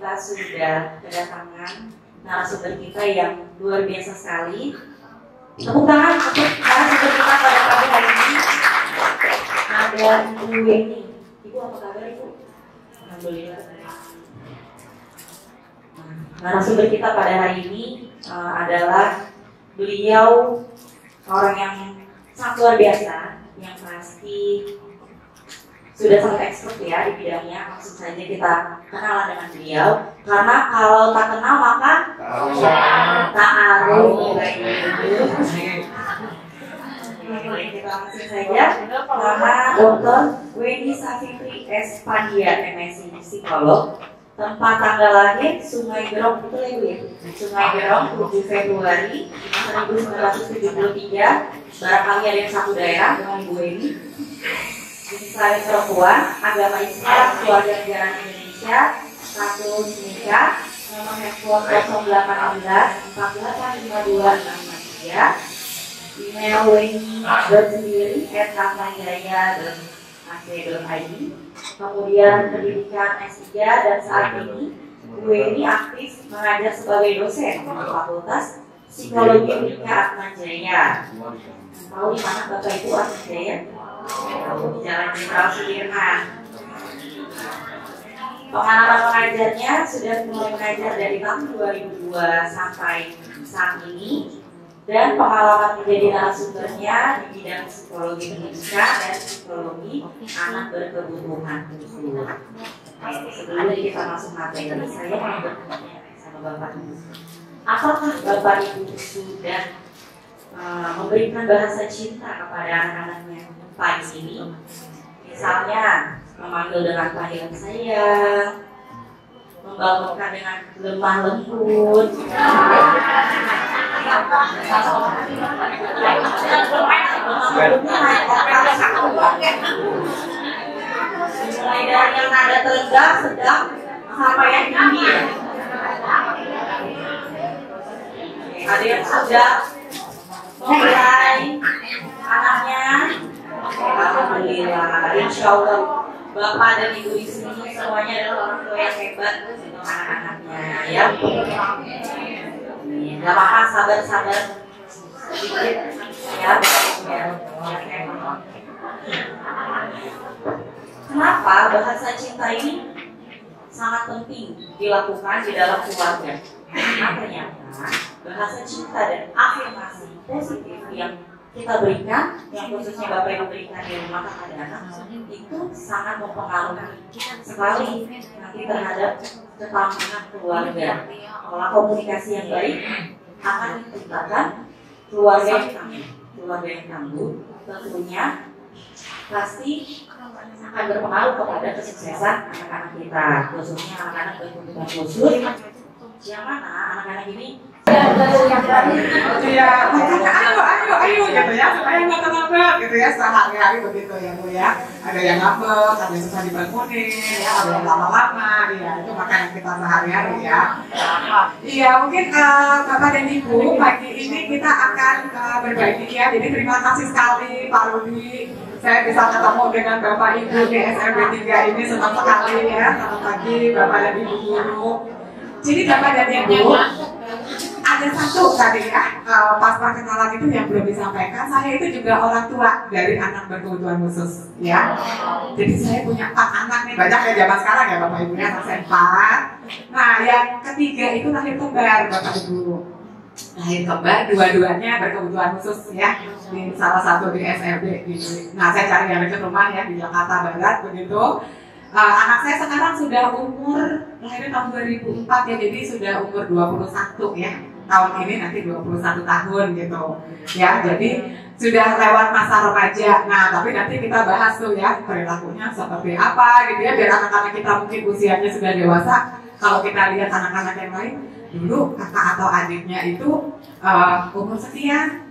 kita sudah kedatangan narasumber kita yang luar biasa sekali. Tepuk tangan untuk narasumber kita pada pagi hari ini. Ada Ibu Weni. Ibu apa kabar Ibu? Alhamdulillah. Narasumber kita pada hari ini adalah beliau orang yang sangat luar biasa, yang pasti sudah sangat expert ya di bidangnya. Langsung saja kita kenalan dengan beliau, karena kalau tak kenal maka tak aruf. Kita langsung saja. Nama Dr. Weni Savitri S. Pandia, MSc Psikolog. Tempat tanggal lahir Sungai Gerong, betul ya Bu ya? Sungai Gerong 7 Februari 1973. Barangkali ada yang satu daerah dengan Ibu Weni. Jenis perempuan, agama Islam, keluarga negaraan Indonesia, status nikah, nomor handphone 0816 4852663, email weni.sendiri@atmanjaya.ac.id. Kemudian pendidikan S3 dan saat ini Weni aktif mengajar sebagai dosen di Fakultas Psikologi Unika Atmajaya. Tahu di mana Bapak Ibu Atmajaya? Di Jalan Jenderal Sudirman. Pengalaman mengajarnya sudah mulai mengajar dari tahun 2002 sampai saat ini, dan pengalaman menjadi narasumbernya di bidang psikologi pendidikan dan psikologi anak berkebutuhan khusus. Sebelum kita masuk materi, saya mau bertanya sama Bapak Ibu, apakah Bapak Ibu sudah memberikan bahasa cinta kepada anak-anaknya pagi ini? Misalnya memanggil dengan panggilan sayang, membangunkan dengan lemah lembut, mulai dari yang nada terendah, sedang, sampai yang tinggi ya. Ada yang sudah memulai anaknya. Alhamdulillah, insya Allah Bapak dan Ibu di sini semuanya adalah orang tua yang hebat untuk anak-anaknya ya. Gak apa-apa, sabar-sabar sedikit ya. Kenapa bahasa cinta ini sangat penting dilakukan di dalam keluarga? Karena ternyata bahasa cinta dan afirmasi positif yang kita berikan, yang khususnya Bapak Ibu berikan di rumah kepada anak, itu sangat mempengaruhi sekali nanti terhadap ketahanan keluarga. Pola komunikasi yang baik akan menciptakan keluarga yang tangguh. Keluarga yang tangguh tentunya pasti akan berpengaruh kepada kesuksesan anak-anak kita, khususnya anak-anak berkebutuhan khusus, yang mana anak-anak ini ya makanya ayo gitu ya, supaya nggak terlambat gitu ya, sehari-hari begitu ya Bu ya. Ada yang ngambek, ada yang susah dibangunin ya, ada yang lama-lama ya, itu makanan kita sehari-hari ya. Iya, mungkin Bapak dan Ibu, pagi ini kita akan berbagi ya. Jadi terima kasih sekali Pak Rudi, saya bisa ketemu dengan Bapak Ibu di SMB 3 ini, senang sekali ya. Selamat pagi Bapak dan Ibu guru. Jadi Bapak dan Ibu, ada satu tadi ya, pas perkenalan itu yang belum disampaikan, saya itu juga orang tua dari anak berkebutuhan khusus ya. Jadi saya punya 4 anak nih, banyak ya zaman sekarang ya Bapak Ibunya, anak saya 4. Nah yang ketiga itu lahir kembar Bapak Ibu. Lahir kembar, dua-duanya berkebutuhan khusus ya, di salah satu di SRB gitu. Nah saya cari yang dekat rumah ya, di Jakarta Barat begitu. Anak saya sekarang sudah umur, lahirnya tahun 2004 ya, jadi sudah umur 21 ya. Tahun ini nanti 21 tahun gitu ya, jadi sudah lewat masa remaja. Nah tapi nanti kita bahas tuh ya, perilakunya seperti apa gitu ya, biar anak-anak kita mungkin usianya sudah dewasa. Kalau kita lihat anak-anak yang lain, dulu kakak atau adiknya itu umur sekian,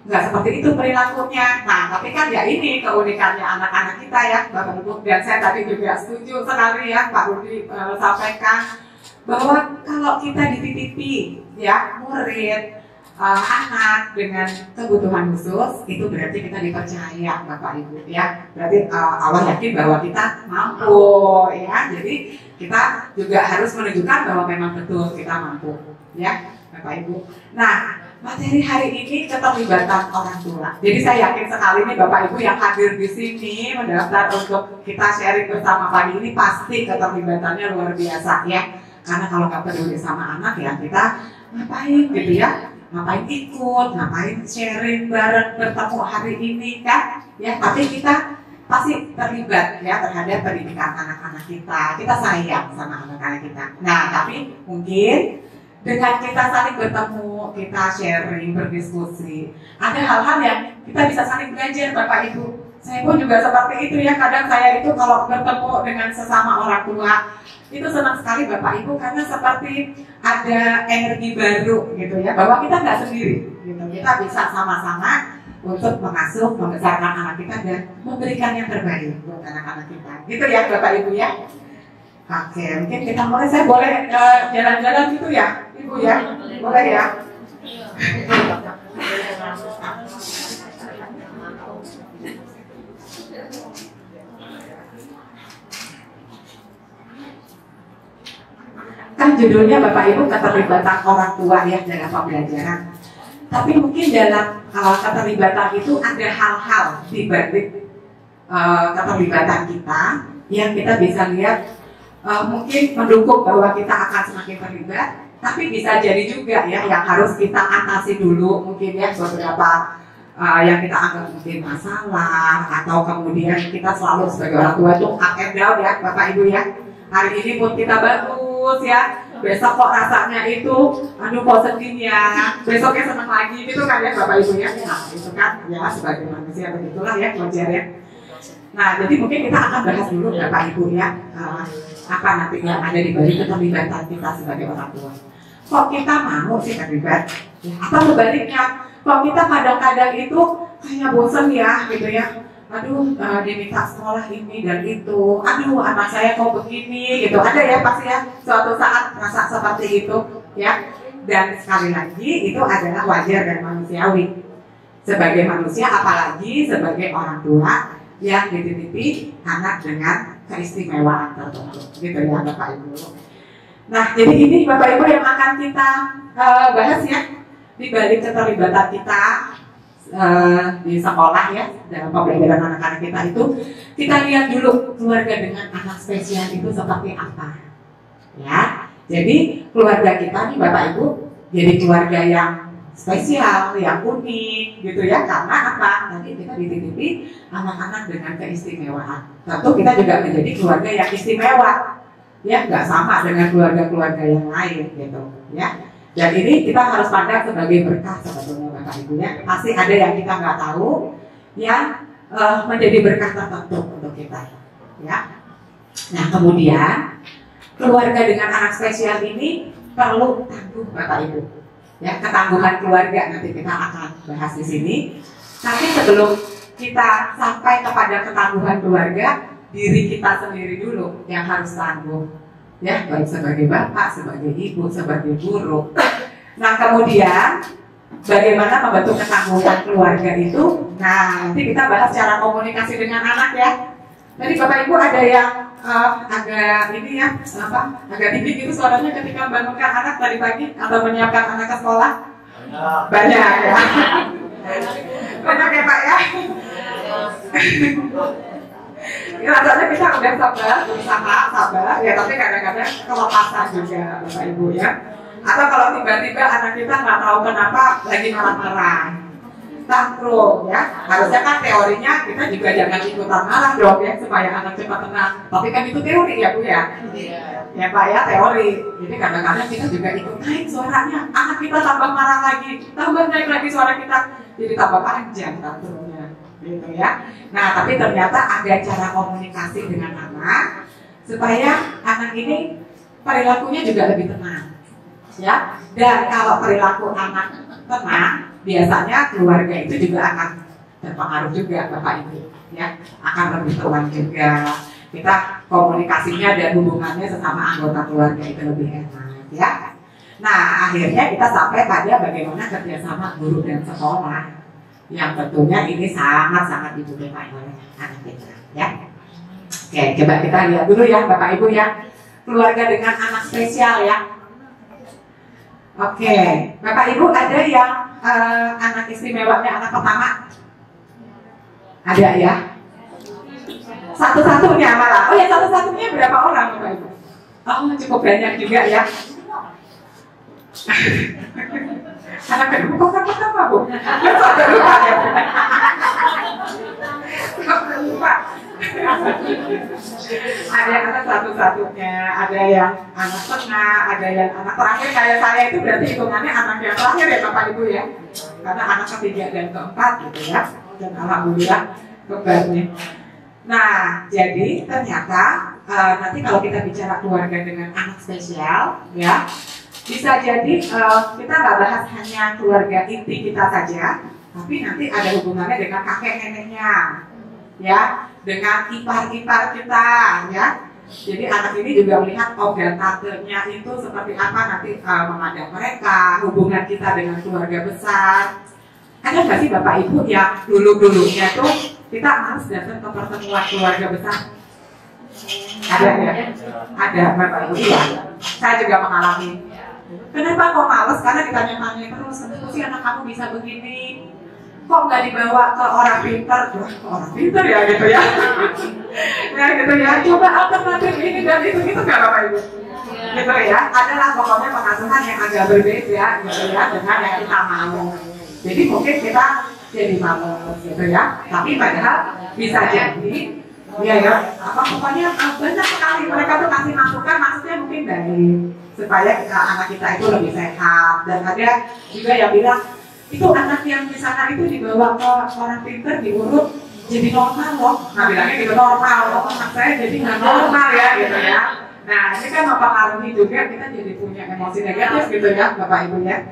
nggak seperti itu perilakunya. Nah tapi kan ya ini keunikannya anak-anak kita ya Bapak Ibu, dan saya tadi juga setuju sekali ya Pak Rudi sampaikan bahwa kalau kita dititipi ya murid anak dengan kebutuhan khusus, itu berarti kita dipercaya Bapak Ibu ya, berarti Allah yakin bahwa kita mampu ya. Jadi kita juga harus menunjukkan bahwa memang betul kita mampu, ya Bapak Ibu. Nah, materi hari ini keterlibatan orang tua. Jadi saya yakin sekali nih Bapak Ibu yang hadir di sini mendaftar untuk kita sharing bersama pagi ini pasti keterlibatannya luar biasa ya. Karena kalau nggak peduli sama anak ya kita ngapain gitu ya, ngapain ikut, ngapain sharing bareng bertemu hari ini kan? Ya, tapi kita pasti terlibat ya terhadap pendidikan anak-anak kita. Kita sayang sama anak-anak kita. Nah, tapi mungkin dengan kita saling bertemu, kita sharing, berdiskusi, ada hal-hal yang kita bisa saling belajar Bapak Ibu. Saya pun juga seperti itu ya, kadang saya itu kalau bertemu dengan sesama orang tua itu senang sekali Bapak Ibu karena seperti ada energi baru gitu ya, bahwa kita nggak sendiri gitu. Kita bisa sama-sama untuk mengasuh, membesarkan anak kita dan memberikan yang terbaik buat anak-anak kita. Gitu ya Bapak Ibu ya. Oke, mungkin kita mulai. Saya boleh jalan-jalan gitu ya, Ibu ya? Boleh ya? Kan judulnya Bapak Ibu keterlibatan orang tua ya dalam pembelajaran. Tapi mungkin dalam keterlibatan itu ada hal-hal di balik keterlibatan kita yang kita bisa lihat mungkin mendukung bahwa kita akan semakin terlibat, tapi bisa jadi juga ya yang harus kita atasi dulu mungkin ya beberapa yang kita anggap mungkin masalah atau kemudian kita selalu sebagai orang tua itu up and down ya Bapak Ibu ya. Hari ini pun kita bagus ya, besok kok rasanya itu aduh kok sedih ya, besoknya senang lagi gitu kan ya Bapak Ibu ya. Nah itu kan ya sebagai manusia begitulah ya wajar ya. Nah jadi mungkin kita akan bahas dulu Bapak Ibu ya apa nanti yang ada di balik keterlibatan kita sebagai orang tua. Kok kita mau sih terlibat? Ya, atau sebaliknya, kok kita kadang-kadang itu kayak bosan ya gitu ya. Aduh, diminta sekolah ini dan itu. Aduh, anak saya kok begini gitu. Ada ya pasti ya suatu saat rasa seperti itu ya. Dan sekali lagi itu adalah wajar dan manusiawi. Sebagai manusia apalagi sebagai orang tua yang dititipi anak dengan keistimewaan tertentu gitu ya Bapak Ibu. Nah jadi ini Bapak Ibu yang akan kita bahas ya di balik keterlibatan kita di sekolah ya dalam pembelajaran anak-anak kita itu. Kita lihat dulu keluarga dengan anak spesial itu seperti apa ya. Jadi keluarga kita nih Bapak Ibu jadi keluarga yang spesial, yang unik gitu ya, karena apa? Nanti kita dititipi anak-anak dengan keistimewaan. Tentu kita juga menjadi keluarga yang istimewa, ya nggak sama dengan keluarga-keluarga yang lain gitu, ya. Dan ini kita harus pandang sebagai berkah sebetulnya Bapak Ibu ya. Pasti ada yang kita nggak tahu, yang menjadi berkah tertentu untuk kita, ya. Nah kemudian keluarga dengan anak spesial ini perlu tangguh Bapak Ibu. Ya, ketangguhan keluarga nanti kita akan bahas di sini. Tapi sebelum kita sampai kepada ketangguhan keluarga, diri kita sendiri dulu yang harus tangguh. Ya, baik sebagai bapak, sebagai ibu, sebagai guru. Nah, kemudian bagaimana membentuk ketangguhan keluarga itu? Nah, nanti kita bahas cara komunikasi dengan anak ya. Jadi Bapak Ibu ada yang agak ini ya, agak tinggi gitu suaranya ketika membangunkan anak tadi pagi atau menyiapkan anak ke sekolah? Banyak ya. Banyak ya Pak ya. Ya rasanya kita udah sabar, berusaha sabar ya, tapi kadang-kadang kelepasan juga Bapak Ibu ya. Atau kalau tiba-tiba anak kita nggak tahu kenapa lagi marah-marah, tantrum ya, harusnya kan teorinya kita juga jangan ikutan marah dong ya supaya anak cepat tenang. Tapi kan itu teori ya Bu ya. Ya Pak ya, teori. Jadi kadang-kadang kita juga ikut naik suaranya, anak kita tambah marah lagi, tambah naik lagi suara kita, jadi tambah panjang tantrumnya, gitu ya. Nah tapi ternyata ada cara komunikasi dengan anak supaya anak ini perilakunya juga lebih tenang, ya. Dan kalau perilaku anak tenang, biasanya keluarga itu juga akan terpengaruh juga Bapak Ibu ya, akan lebih tenang juga. Kita komunikasinya dan hubungannya sesama anggota keluarga itu lebih enak ya. Nah akhirnya kita sampai pada bagaimana kerjasama guru dan sekolah yang tentunya ini sangat-sangat dibutuhkan oleh anak kita ya. Oke, coba kita lihat dulu ya Bapak Ibu ya. keluarga dengan anak spesial ya. Oke, Bapak Ibu ada yang anak istimewanya anak pertama? Ada ya? Satu-satunya malah. Oh ya, satu-satunya berapa orang Bapak Ibu? Oh, cukup banyak juga ya. Anak kedua kok pertama Bu? Sampai lupa ya. Sampai lupa. Ada yang anak satu-satunya, ada yang anak tengah, ada yang anak terakhir. Kayak saya itu berarti hitungannya anak yang terakhir ya Bapak Ibu ya. Karena anak ketiga dan keempat gitu ya. Dan alhamdulillah kebarnya. Nah, jadi ternyata nanti kalau kita bicara keluarga dengan anak spesial, ya bisa jadi kita nggak bahas hanya keluarga inti kita saja, tapi nanti ada hubungannya dengan kakek neneknya, ya, dengan ipar-ipar kita, ya. Jadi anak ini juga melihat om dan tantenya itu seperti apa nanti memandang mereka, hubungan kita dengan keluarga besar. Ada nggak sih Bapak Ibu yang dulu-dulunya tuh kita harus datang ke pertemuan keluarga besar? Ada ya? Ada Bapak Ibu ya? Saya juga mengalami. Kenapa kok males? Karena ditanya-tanya terus, kenapa sih anak kamu bisa begini? Kok nggak dibawa ke orang pintar? Wah, ke orang pintar ya gitu ya? Ya gitu ya, coba alternatif ini dan itu gitu nggak Bapak Ibu? Gitu ya, adalah pokoknya pengasuhan yang agak berbeda gitu ya dengan yang kita mau. Jadi mungkin kita jadi males gitu ya, tapi padahal bisa jadi ya apa pokoknya banyak sekali mereka tuh kasih masukan, maksudnya mungkin dari supaya anak kita itu lebih sehat. Dan ada juga yang bilang itu anak yang di sana itu dibawa ke orang pintar diurut jadi normal loh. Nah bilangnya gitu normal loh, anak saya jadi nggak normal ya gitu ya. Nah ini kan mempengaruhi juga kita jadi punya emosi negatif gitu ya Bapak Ibu ya.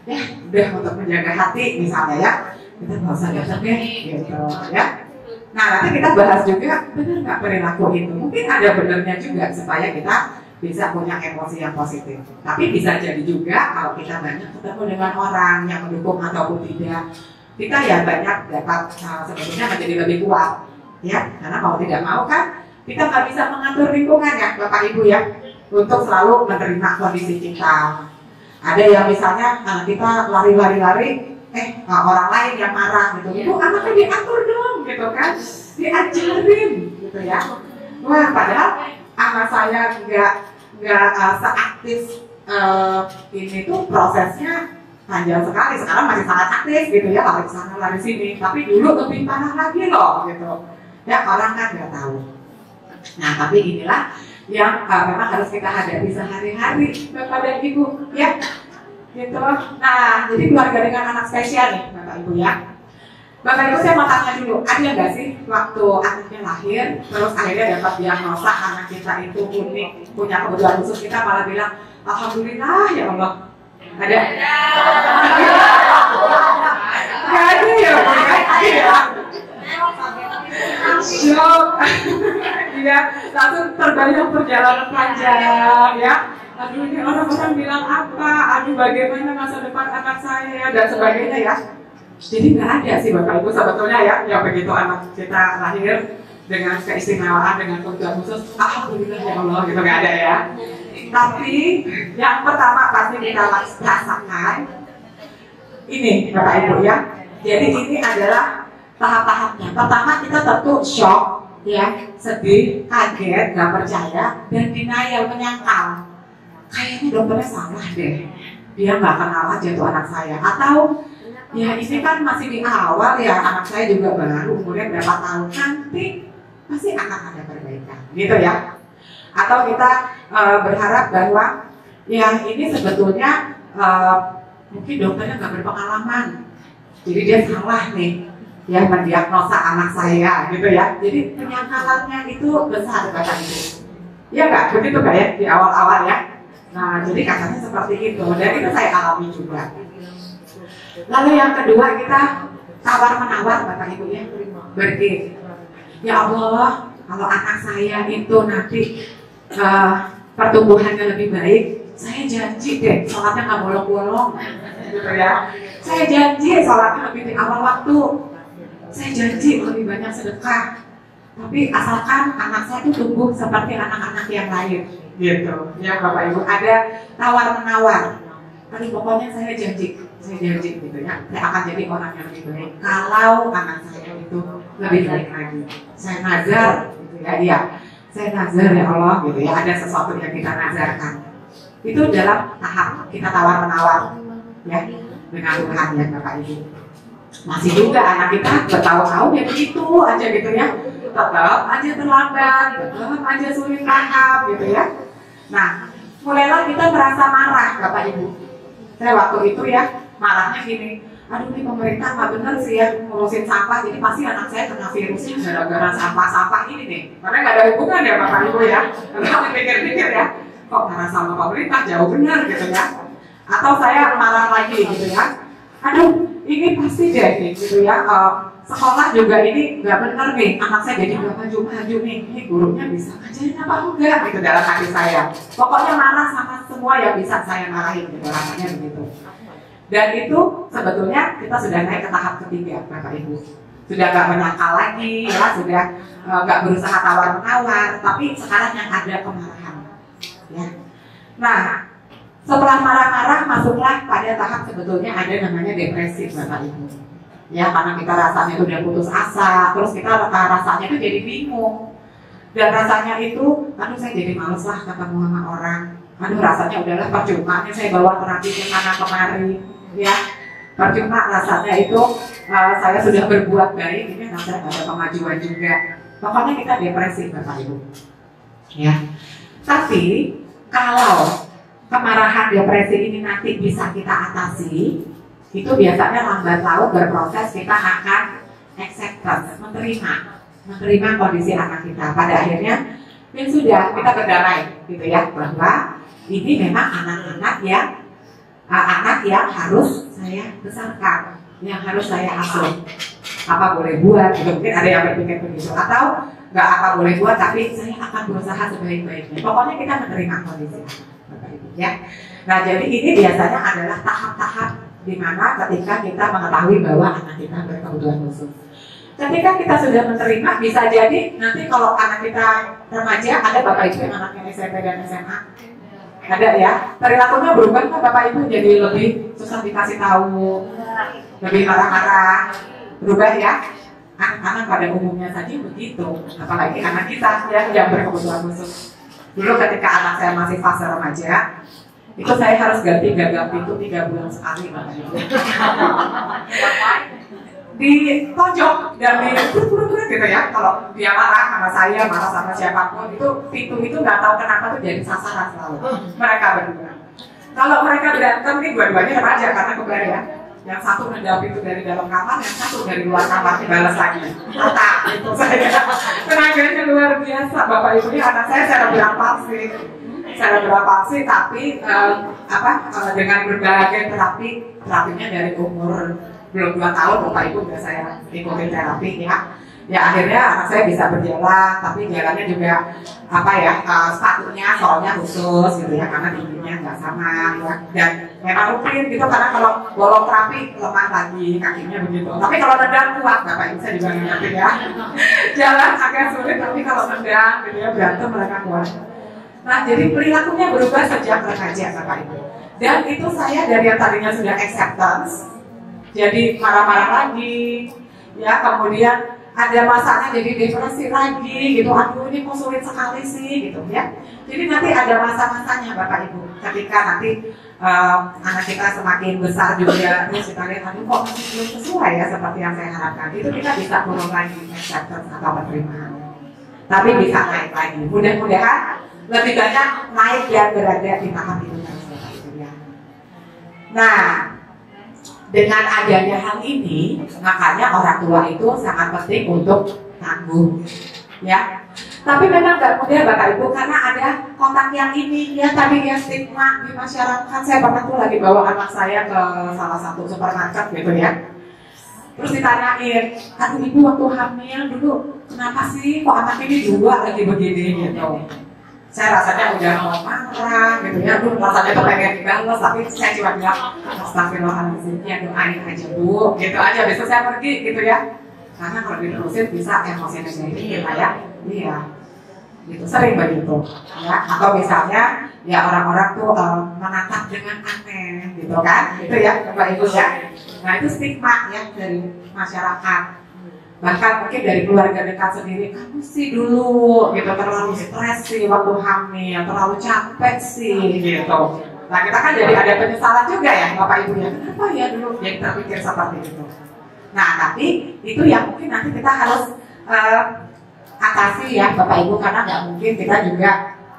Ya udah untuk menjaga hati misalnya ya kita nggak usah datang deh gitu ya. Nah nanti kita bahas juga benar nggak perilaku itu, mungkin ada benernya juga supaya kita bisa punya emosi yang positif. Tapi bisa jadi juga kalau kita banyak ketemu dengan orang yang mendukung ataupun tidak, kita ya banyak dapat sebetulnya menjadi lebih kuat ya, karena mau tidak mau kan kita nggak bisa mengatur lingkungan ya Bapak Ibu ya untuk selalu menerima kondisi kita. Ada yang misalnya anak kita lari-lari, orang lain yang marah gitu, ibu anaknya diatur dong gitu kan, diajarin gitu ya. Wah padahal anak saya nggak seaktif ini tuh prosesnya panjang sekali. Sekarang masih sangat aktif gitu ya, lari sana lari sini, tapi dulu lebih parah lagi loh gitu ya, orang kan nggak tahu. Nah tapi inilah yang memang harus kita hadapi sehari-hari Bapak dan Ibu ya gitu. Nah jadi keluarga dengan anak spesial nih Bapak Ibu ya. Bapak Ibu saya mau tanya dulu, ada nggak sih waktu anaknya lahir terus akhirnya dapat diagnosa anak kita itu unik, punya kebutuhan khusus, kita malah bilang alhamdulillah ya Allah? Ada? Nggak ada ya Bu ya? Shock. Iya, langsung terbayang perjalanan panjang ya. Aduh ini orang-orang bilang apa, aduh bagaimana masa depan anak saya dan sebagainya ya. Jadi nggak ada sih Bapak Ibu sebetulnya ya, yang begitu anak kita lahir dengan keistimewaan, dengan kebutuhan khusus, alhamdulillah ya Allah gitu, nggak ada ya. Tapi yang pertama pasti kita rasakan ini Bapak Ibu ya. Jadi ini adalah tahap-tahapnya. Pertama kita tentu shock ya, sedih, kaget, nggak percaya, dan denial, menyangkal. Kayaknya dokternya salah deh, dia nggak kenal aja tuh anak saya. Atau ya ini kan masih di awal ya, anak saya juga baru umurnya berapa tahun, nanti pasti akan ada perbaikan gitu ya. Atau kita berharap bahwa yang ini sebetulnya mungkin dokternya nggak berpengalaman, jadi dia salah nih ya mendiagnosa anak saya gitu ya. Jadi penyangkalannya itu besar Bapak Ibu ya nggak? Begitu nggak ya di awal-awal ya. Nah jadi katanya seperti itu, dan itu saya alami juga. Lalu yang kedua kita tawar-menawar Bapak Ibu ya, berarti ya Allah kalau anak saya itu nanti pertumbuhannya lebih baik, saya janji deh sholatnya nggak bolong-bolong gitu ya. Saya janji sholatnya lebih di awal waktu, saya janji lebih banyak sedekah. Tapi asalkan anak saya itu tumbuh seperti anak-anak yang lain. gitu. Ya Bapak Ibu, ada tawar-menawar. Aduh pokoknya saya janji gitu ya, saya akan jadi orang yang lebih baik kalau anak saya itu lebih baik lagi. Saya nazar gitu ya, iya. Saya nazar ya Allah gitu ya, ada sesuatu yang kita nazarkan. Itu dalam tahap kita tawar-menawar ya dengan Tuhan ya Bapak Ibu. Masih juga anak kita bertahun-tahun ya begitu aja gitu ya, tetap aja terlambat, tetap aja sulit paham gitu ya. Nah, mulailah kita merasa marah Bapak Ibu. Saya waktu itu ya marahnya gini, aduh ini pemerintah nggak bener sih ya ngurusin sampah, jadi pasti anak saya kena virusnya gara-gara sampah-sampah ini nih. Karena nggak ada hubungan ya Bapak Ibu ya. Kalau pikir-pikir ya, kok marah sama pemerintah jauh bener gitu ya. Atau saya marah lagi gitu ya, aduh ini pasti deh gitu ya, sekolah juga ini nggak bener nih, anak saya jadi nggak maju-maju nih, ini gurunya bisa ngajarin apa enggak gitu dalam hati saya. Pokoknya marah sama semua yang bisa saya marahin gitu, rasanya begitu. Dan itu sebetulnya kita sudah naik ke tahap ketiga Bapak Ibu. Sudah nggak menyangkal lagi ya, sudah nggak berusaha tawar-menawar, tapi sekarang yang ada kemarahan ya. Nah, setelah marah-marah masuklah pada tahap sebetulnya ada namanya depresi Bapak Ibu. Ya, karena kita rasanya udah putus asa, terus kita rasanya itu jadi bingung. Dan rasanya itu, aduh saya jadi males lah ketemu sama orang. Aduh rasanya udahlah percuma nih saya bawa terapi ke sana kemari. Ya, percuma rasanya itu saya sudah berbuat baik, ini rasanya nggak ada kemajuan juga. Pokoknya kita depresi Bapak Ibu. Ya, tapi kalau kemarahan depresi ini nanti bisa kita atasi, itu biasanya lambat laun berproses kita akan acceptance, menerima kondisi anak kita. Pada akhirnya ya sudah kita berdamai gitu ya, bahwa ini memang anak yang harus saya besarkan, yang harus saya asuh. Apa boleh buat, gitu. Mungkin ada yang berpikir begitu, atau nggak apa boleh buat, tapi saya akan berusaha sebaik-baiknya. Pokoknya kita menerima kondisi Bapak Ibu ya. Nah jadi ini biasanya adalah tahap-tahap di mana ketika kita mengetahui bahwa anak kita berkebutuhan khusus. Ketika kita sudah menerima, bisa jadi nanti kalau anak kita remaja, ada Bapak Ibu yang anaknya SMP dan SMA, ada ya, perilakunya berubah kan Bapak Ibu, jadi lebih susah dikasih tahu, lebih marah-marah, berubah ya. Anak-anak pada umumnya saja begitu, apalagi anak kita ya, yang berkebutuhan khusus. Dulu ketika anak saya masih fase remaja, itu saya harus ganti gagang pintu 3 bulan sekali Bapak Ibu. Ditonjok dan diturut-turut gitu ya. Kalau dia marah sama saya, marah sama siapapun, itu pintu itu nggak tahu kenapa tuh jadi sasaran selalu. Mereka berdua. Kalau mereka berantem nih, dua-duanya remaja karena kembar ya. Yang satu nendang pintu dari dalam kamar, yang satu dari luar kamar dibalas lagi. Kata itu saya. Tenaganya luar biasa Bapak Ibu. Ini anak saya serebral palsi, tapi dengan berbagai terapinya dari umur belum 2 tahun Bapak Ibu udah saya ikutin terapi ya. Ya akhirnya anak saya bisa berjalan, tapi jalannya juga sepatunya soalnya khusus gitu ya, karena tingginya nggak sama ya. Dan memang rutin gitu, karena kalau bolong terapi lemah lagi kakinya begitu. Tapi kalau nendang kuat Bapak Ibu, saya juga ngerti ya. Jalan agak sulit, tapi kalau nendang gitu ya, berantem mereka kuat. Nah jadi perilakunya berubah sejak remaja Bapak Ibu. Dan itu saya dari yang tadinya sudah acceptance, jadi marah-marah lagi, ya kemudian ada masanya jadi depresi lagi, gitu. Aduh ini kok sulit sekali sih, gitu ya. Jadi nanti ada masa-masanya Bapak Ibu. Ketika nanti anak kita semakin besar juga, terus kita lihat, aduh kok masih belum sesuai ya seperti yang saya harapkan. Itu kita bisa turun lagi acceptance atau penerimaan. Tapi bisa naik lagi. Mudah-mudahan lebih banyak naik dan berada di tahap itu. Nah, dengan adanya hal ini, makanya orang tua itu sangat penting untuk tangguh, ya. Tapi memang nggak mudah Bapak Ibu, karena ada kontak yang ini, ya tadi ya stigma di masyarakat. Saya pernah tuh lagi bawa anak saya ke salah satu supermarket gitu ya. Terus ditanyain, aduh ibu waktu hamil dulu kenapa sih kok anak ini juga lagi begini gitu. Saya rasanya udah mau marah gitu ya, aduh rasanya tuh pengen dibalas, tapi saya cuma bilang astagfirullahaladzim, ya doain aja Bu, gitu aja, besok saya pergi gitu ya. Karena kalau diterusin bisa emosi negatif kita ya. Iya. gitu, sering begitu ya. Atau misalnya ya orang-orang tuh menatap dengan aneh gitu kan, itu ya Bapak Ibu ya. Nah itu stigma ya dari masyarakat, bahkan mungkin dari keluarga dekat sendiri. Kamu sih dulu gitu terlalu stres sih waktu hamil, terlalu capek sih gitu. Nah kita kan jadi ada penyesalan juga ya Bapak Ibu ya, kenapa ya dulu yang terpikir seperti itu. Nah tapi itu yang mungkin nanti kita harus atasi ya Bapak Ibu, karena nggak mungkin kita juga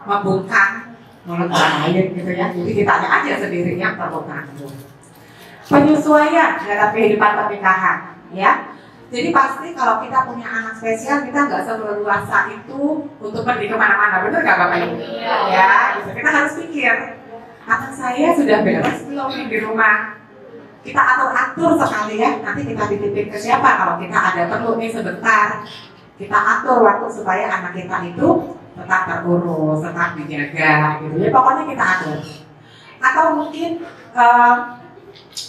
membungkam mulut orang lain gitu ya. Jadi kita aja sendiri yang perlu tanggung. Penyesuaian dalam kehidupan pernikahan ya. Jadi pasti kalau kita punya anak spesial, kita nggak seleluasa itu untuk pergi kemana-mana, benar nggak Bapak Ibu? Ya, gitu. Kita harus pikir, anak saya sudah beres belum di rumah? Kita atur sekali ya. Nanti kita titipin ke siapa kalau kita ada perlu nih sebentar. Kita atur waktu supaya anak kita itu tetap terurus, tetap dijaga gitu ya. Pokoknya kita atur. Atau mungkin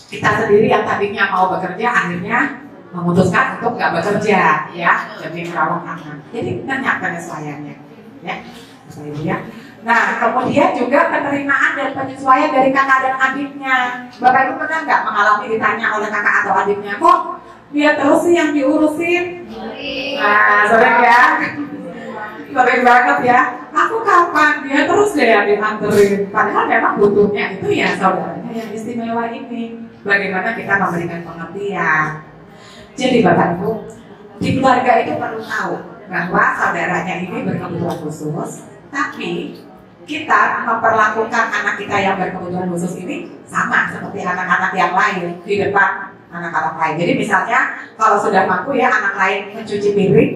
kita sendiri yang tadinya mau bekerja akhirnya memutuskan untuk nggak bekerja ya, demi merawat anak. Jadi banyak penyesuaiannya ya. Nah kemudian juga penerimaan dan penyesuaian dari kakak dan adiknya. Bapak Ibu pernah nggak mengalami ditanya oleh kakak atau adiknya, kok dia terus sih yang diurusin? Nah sering ya, sering banget ya. Aku kapan dia terus deh yang dianterin. Padahal memang butuhnya itu ya saudaranya yang istimewa ini. Bagaimana kita memberikan pengertian. Jadi Bapak Ibu, di keluarga itu perlu tahu bahwa saudaranya ini berkebutuhan khusus, tapi kita memperlakukan anak kita yang berkebutuhan khusus ini sama seperti anak-anak yang lain di depan anak-anak lain. Jadi misalnya kalau sudah mampu ya anak lain mencuci piring,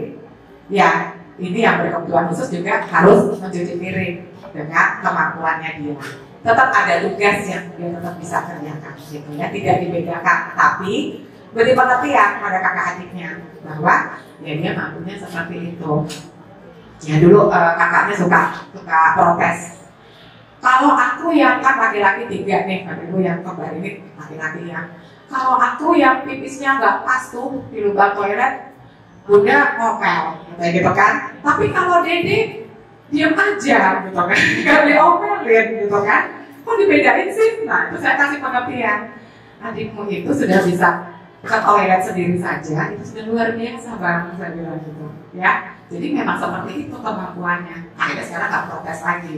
ya ini yang berkebutuhan khusus juga harus mencuci piring dengan kemampuannya dia. Tetap ada tugas yang dia tetap bisa kerjakan, gitu ya, tidak dibedakan, tapi beri pengertian pada kakak adiknya bahwa ya dia mampunya seperti itu. Ya dulu kakaknya suka protes. Kalau aku yang kan laki-laki 3 nih, Ibu yang kembar ini laki-laki ya. Kalau aku yang pipisnya nggak pas tuh di lubang toilet, Bunda ngomel, kayak gitu kan. Tapi kalau Dede diam aja, gitu kan, nggak diomelin, gitu kan. Kok dibedain sih? Nah itu saya kasih pengertian. Adikmu itu sudah bisa ke toilet sendiri saja, itu sudah luar biasa banget, saya bilang gitu ya. Jadi memang seperti itu kemampuannya. Akhirnya sekarang nggak protes lagi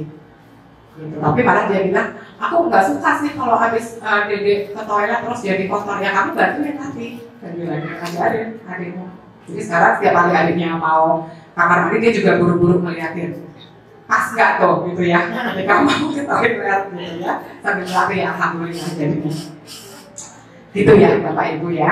gitu. Tapi malah dia bilang, aku nggak suka sih kalau habis Dede ke toilet terus jadi kotor. Ya kamu bantuin nanti, saya bilang, ajarin adikmu. Jadi sekarang setiap kali adiknya mau kamar mandi dia juga buru-buru ngeliatin pas nggak tuh gitu ya. Nanti kamu mau ke toilet gitu ya, sambil melatih ya, alhamdulillah jadinya. Gitu ya Bapak Ibu ya.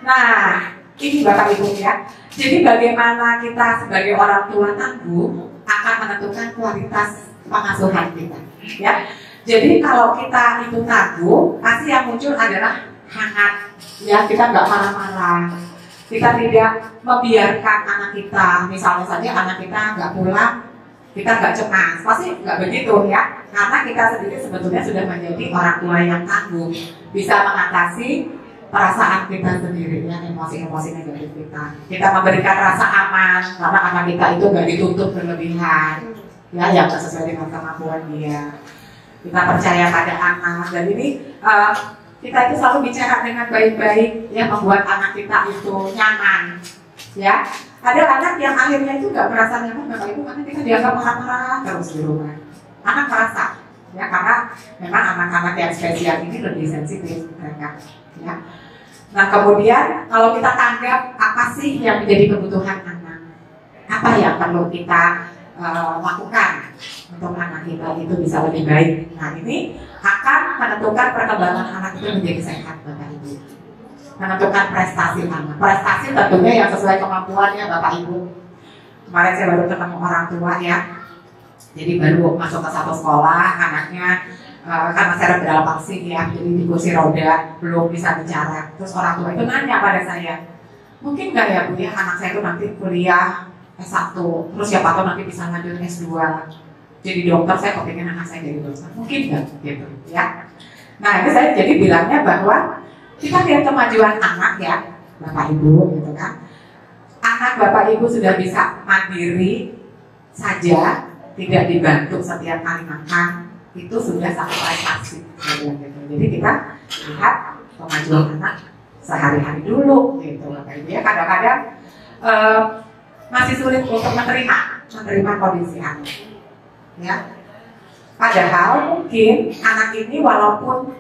Nah ini Bapak Ibu ya. Jadi bagaimana kita sebagai orang tua tangguh akan menentukan kualitas pengasuhan kita ya. Jadi kalau kita itu tangguh, pasti yang muncul adalah hangat ya. Kita nggak marah-marah, kita tidak membiarkan anak kita, misalnya saja anak kita nggak pulang, kita nggak cemas, pasti nggak begitu ya. Karena kita sendiri sebetulnya sudah menjadi orang tua yang tangguh, bisa mengatasi perasaan kita sendiri ya, emosi-emosi negatif kita. Kita memberikan rasa aman karena anak kita itu nggak dituntut berlebihan, ya yang sesuai dengan kemampuan dia. Kita percaya pada anak, dan ini kita itu selalu bicara dengan baik-baik ya, membuat anak kita itu nyaman ya. Ada anak yang akhirnya itu nggak merasa nyaman Bapak Ibu karena kita dianggap marah-marah terus di rumah. Anak merasa ya, karena memang anak-anak yang spesial ini lebih sensitif mereka ya. Nah kemudian kalau kita tanggap apa sih yang menjadi kebutuhan anak, apa yang perlu kita lakukan untuk anak kita itu bisa lebih baik. Nah ini akan menentukan perkembangan anak itu menjadi sehat Bapak Ibu, menentukan prestasi anak. Prestasi tentunya yang sesuai kemampuannya Bapak Ibu. Kemarin saya baru ketemu orang tua ya, jadi baru masuk ke satu sekolah, anaknya karena cerebral palsy ya, jadi di kursi roda, belum bisa bicara. Terus orang tua itu nanya pada saya, mungkin nggak ya Bu ya anak saya itu nanti kuliah S1, terus siapa tahu nanti bisa lanjut S2 jadi dokter, saya kepingin anak saya jadi dokter, mungkin nggak gitu ya. Nah ini saya jadi bilangnya bahwa kita lihat kemajuan anak ya Bapak Ibu gitu kan. Anak Bapak Ibu sudah bisa mandiri, saja tidak dibantu setiap kali makan itu sudah satu prestasi. Jadi kita lihat kemajuan anak sehari-hari dulu gitu. Ya kadang-kadang masih sulit untuk menerima kondisi anak. Ya. Padahal mungkin anak ini walaupun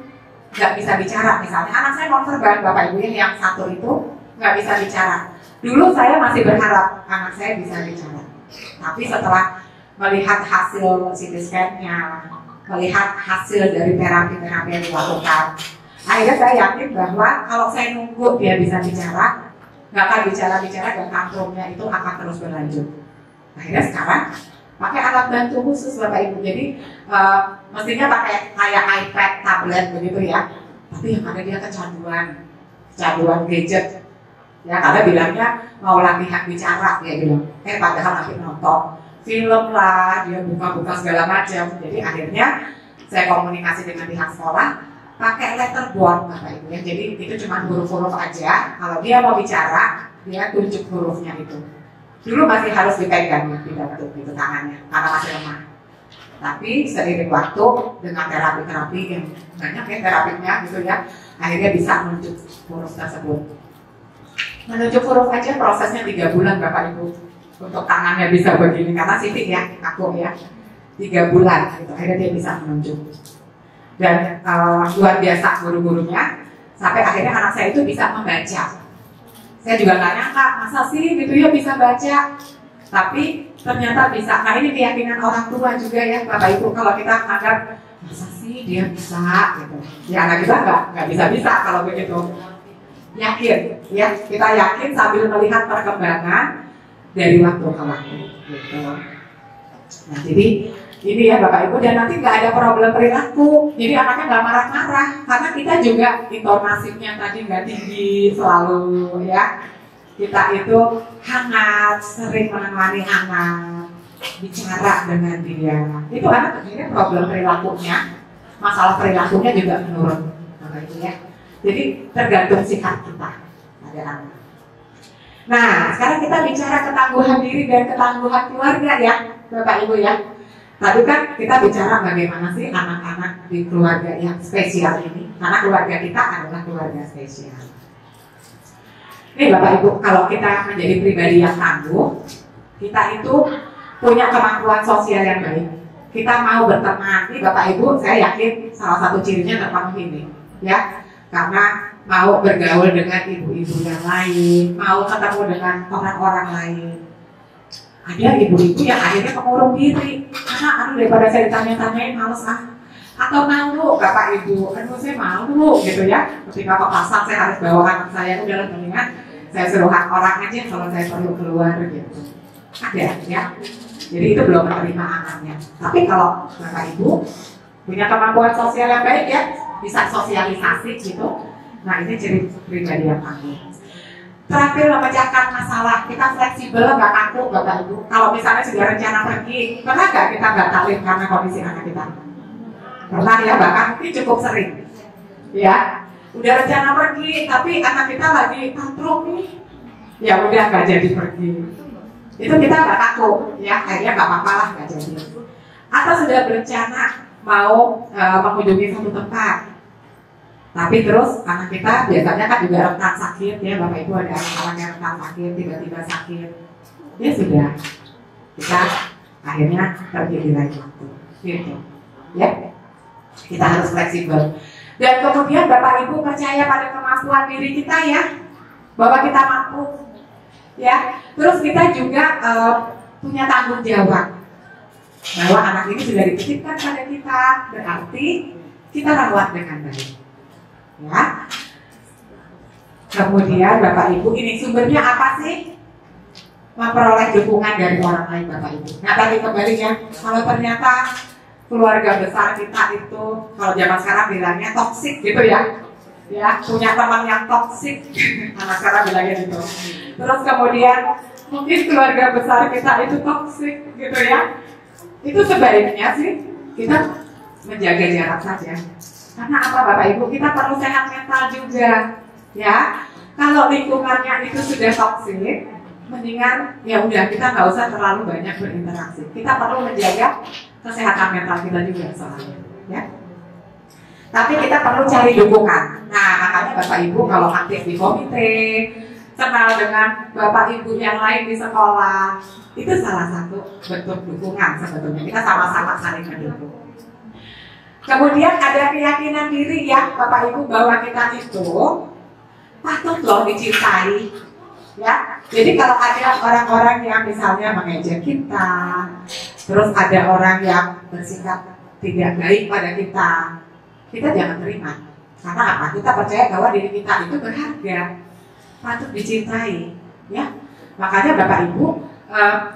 nggak bisa bicara, misalnya anak saya nonverbal, Bapak Ibu yang satu itu nggak bisa bicara. Dulu saya masih berharap anak saya bisa bicara, tapi setelah melihat hasil CT scan-nya, melihat hasil dari terapi-terapi yang dilakukan, akhirnya saya yakin bahwa kalau saya nunggu dia bisa bicara, nggak akan bicara-bicara dan tantrumnya itu akan terus berlanjut. Akhirnya sekarang pakai alat bantu khusus Bapak Ibu, jadi mestinya pakai kayak iPad, tablet begitu ya, tapi yang ada dia kecanduan gadget. Ya, karena bilangnya mau latihan bicara, dia bilang, padahal lagi nonton film lah, dia buka-buka segala macam. Jadi akhirnya saya komunikasi dengan pihak sekolah, pakai letterboard Bapak Ibu ya. Jadi itu cuma huruf-huruf aja. Kalau dia mau bicara, dia tunjuk hurufnya itu. Dulu masih harus dipegang ya, dibantu itu tangannya, karena masih lemah. Tapi seiring waktu dengan terapi-terapi yang banyak ya terapinya gitu ya, akhirnya bisa menunjuk huruf tersebut. Menunjuk huruf aja prosesnya 3 bulan Bapak Ibu untuk tangannya bisa begini, karena sipit ya, kaku ya, 3 bulan gitu, akhirnya dia bisa menunjuk. Dan luar biasa guru-gurunya, sampai akhirnya anak saya itu bisa membaca. Saya juga nggak nyangka, masa sih gitu ya bisa baca, tapi ternyata bisa. Nah ini keyakinan orang tua juga ya Bapak Ibu, kalau kita anggap masa sih dia bisa gitu, ya anak kita nggak bisa kalau begitu. Yakin, ya kita yakin sambil melihat perkembangan dari waktu ke waktu gitu. Nah jadi ini ya Bapak Ibu, dan nanti nggak ada problem perilaku, jadi anaknya nggak marah-marah karena kita juga intonasinya tadi nggak tinggi selalu ya, kita itu hangat, sering menemani anak, bicara dengan dia, itu anak akhirnya problem perilakunya, masalah perilakunya juga menurun Bapak Ibu ya. Jadi tergantung sikap kita pada anak. Nah, sekarang kita bicara ketangguhan diri dan ketangguhan keluarga ya, Bapak Ibu ya. Tadi kan kita bicara bagaimana sih anak-anak di keluarga yang spesial ini, karena keluarga kita adalah keluarga spesial. Nih Bapak Ibu, kalau kita menjadi pribadi yang tangguh, kita itu punya kemampuan sosial yang baik. Kita mau berteman, nih Bapak Ibu, saya yakin salah satu cirinya terpenuhi ini, ya. Karena mau bergaul dengan ibu-ibu yang lain, mau ketemu dengan orang-orang lain. Ada ibu-ibu yang akhirnya mengurung diri, karena daripada saya ditanya-tanyain males atau malu Bapak Ibu, saya malu gitu ya. Ketika ke pasar saya harus bawa anak saya, udah mendingan saya suruh orang aja kalau saya perlu keluar gitu. Ada ya. Jadi itu belum menerima anaknya. Tapi kalau Bapak Ibu punya kemampuan sosial yang baik ya, bisa sosialisasi gitu. Nah ini ciri pribadi yang tangguh. Terakhir memecahkan masalah, kita fleksibel, nggak kaku Bapak Ibu. Kalau misalnya sudah rencana pergi, pernah nggak kita batalin karena kondisi anak kita? Pernah ya, bahkan ini cukup sering. Ya, udah rencana pergi, tapi anak kita lagi tantrum nih. Ya udah nggak jadi pergi. Itu kita nggak kaku, ya akhirnya nggak apa-apa lah nggak jadi. Atau sudah berencana mau mengunjungi satu tempat, tapi terus anak kita biasanya kan juga rentan sakit ya Bapak Ibu, ada anak yang rentan sakit, tiba-tiba sakit, ya sudah, kita akhirnya pergi di lain waktu, gitu, ya. Kita harus fleksibel. Dan kemudian Bapak Ibu percaya pada kemampuan diri kita ya, bahwa kita mampu, ya. Terus kita juga punya tanggung jawab. Bahwa anak ini sudah dititipkan pada kita, berarti kita rawat dengan baik. Ya. Kemudian Bapak Ibu, ini sumbernya apa sih? Memperoleh dukungan dari orang lain Bapak Ibu. Nah tadi kembali ya, kalau ternyata keluarga besar kita itu, kalau zaman sekarang bilangnya toksik gitu ya. Ya, punya teman yang toksik, anak sekarang bilangnya gitu. Terus kemudian mungkin keluarga besar kita itu toksik gitu ya. Itu sebaiknya sih kita menjaga jarak saja. Karena apa Bapak Ibu, kita perlu sehat mental juga, ya. Kalau lingkungannya itu sudah toksik, mendingan ya udah kita nggak usah terlalu banyak berinteraksi. Kita perlu menjaga kesehatan mental kita juga soalnya, ya. Tapi kita perlu cari dukungan. Nah, makanya Bapak Ibu kalau aktif di komite, kenal dengan Bapak Ibu yang lain di sekolah, itu salah satu bentuk dukungan sebetulnya. Kita sama-sama saling mendukung. Kemudian ada keyakinan diri ya Bapak Ibu bahwa kita itu patut loh dicintai, ya. Jadi kalau ada orang-orang yang misalnya mengejek kita, terus ada orang yang bersikap tidak baik pada kita jangan terima. Karena apa? Kita percaya bahwa diri kita itu berharga, patut dicintai, ya. Makanya Bapak Ibu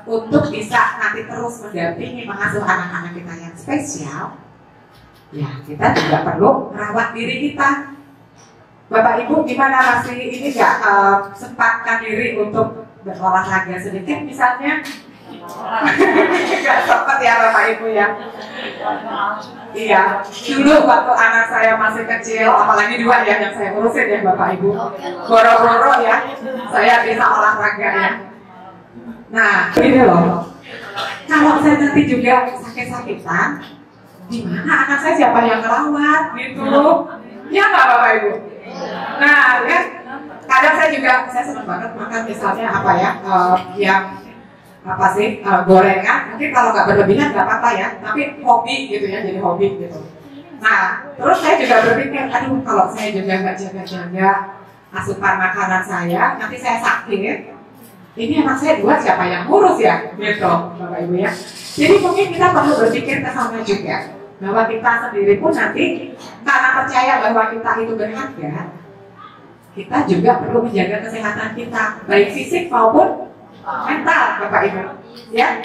untuk bisa nanti terus mendampingi mengasuh anak-anak kita yang spesial, ya kita juga perlu merawat diri kita. Bapak Ibu gimana, masih ini nggak sempatkan diri untuk berolahraga sedikit misalnya? Nggak sempat ya Bapak Ibu ya. Iya, dulu waktu anak saya masih kecil, apalagi 2 ya yang saya urusin ya Bapak Ibu, boro-boro ya saya bisa olahraga ya. Nah ini loh, kalau saya nanti juga sakit-sakitan, gimana anak saya, siapa yang ngerawat gitu? Ya nggak Bapak Ibu? Nah ya, kadang saya senang banget makan misalnya apa ya, yang apa sih, gorengan. Mungkin kalau nggak berlebihan nggak apa-apa ya, tapi hobi gitu ya, jadi hobi gitu. Nah terus saya juga berpikir, aduh kalau saya juga nggak jaga-jaga asupan makanan saya, nanti saya sakit. Ini anak saya 2 siapa yang ngurus ya, gitu Bapak Ibu ya. Jadi mungkin kita perlu berpikir ke sana juga, bahwa kita sendiri pun nanti karena percaya bahwa kita itu berharga, kita juga perlu menjaga kesehatan kita, baik fisik maupun mental Bapak Ibu, ya.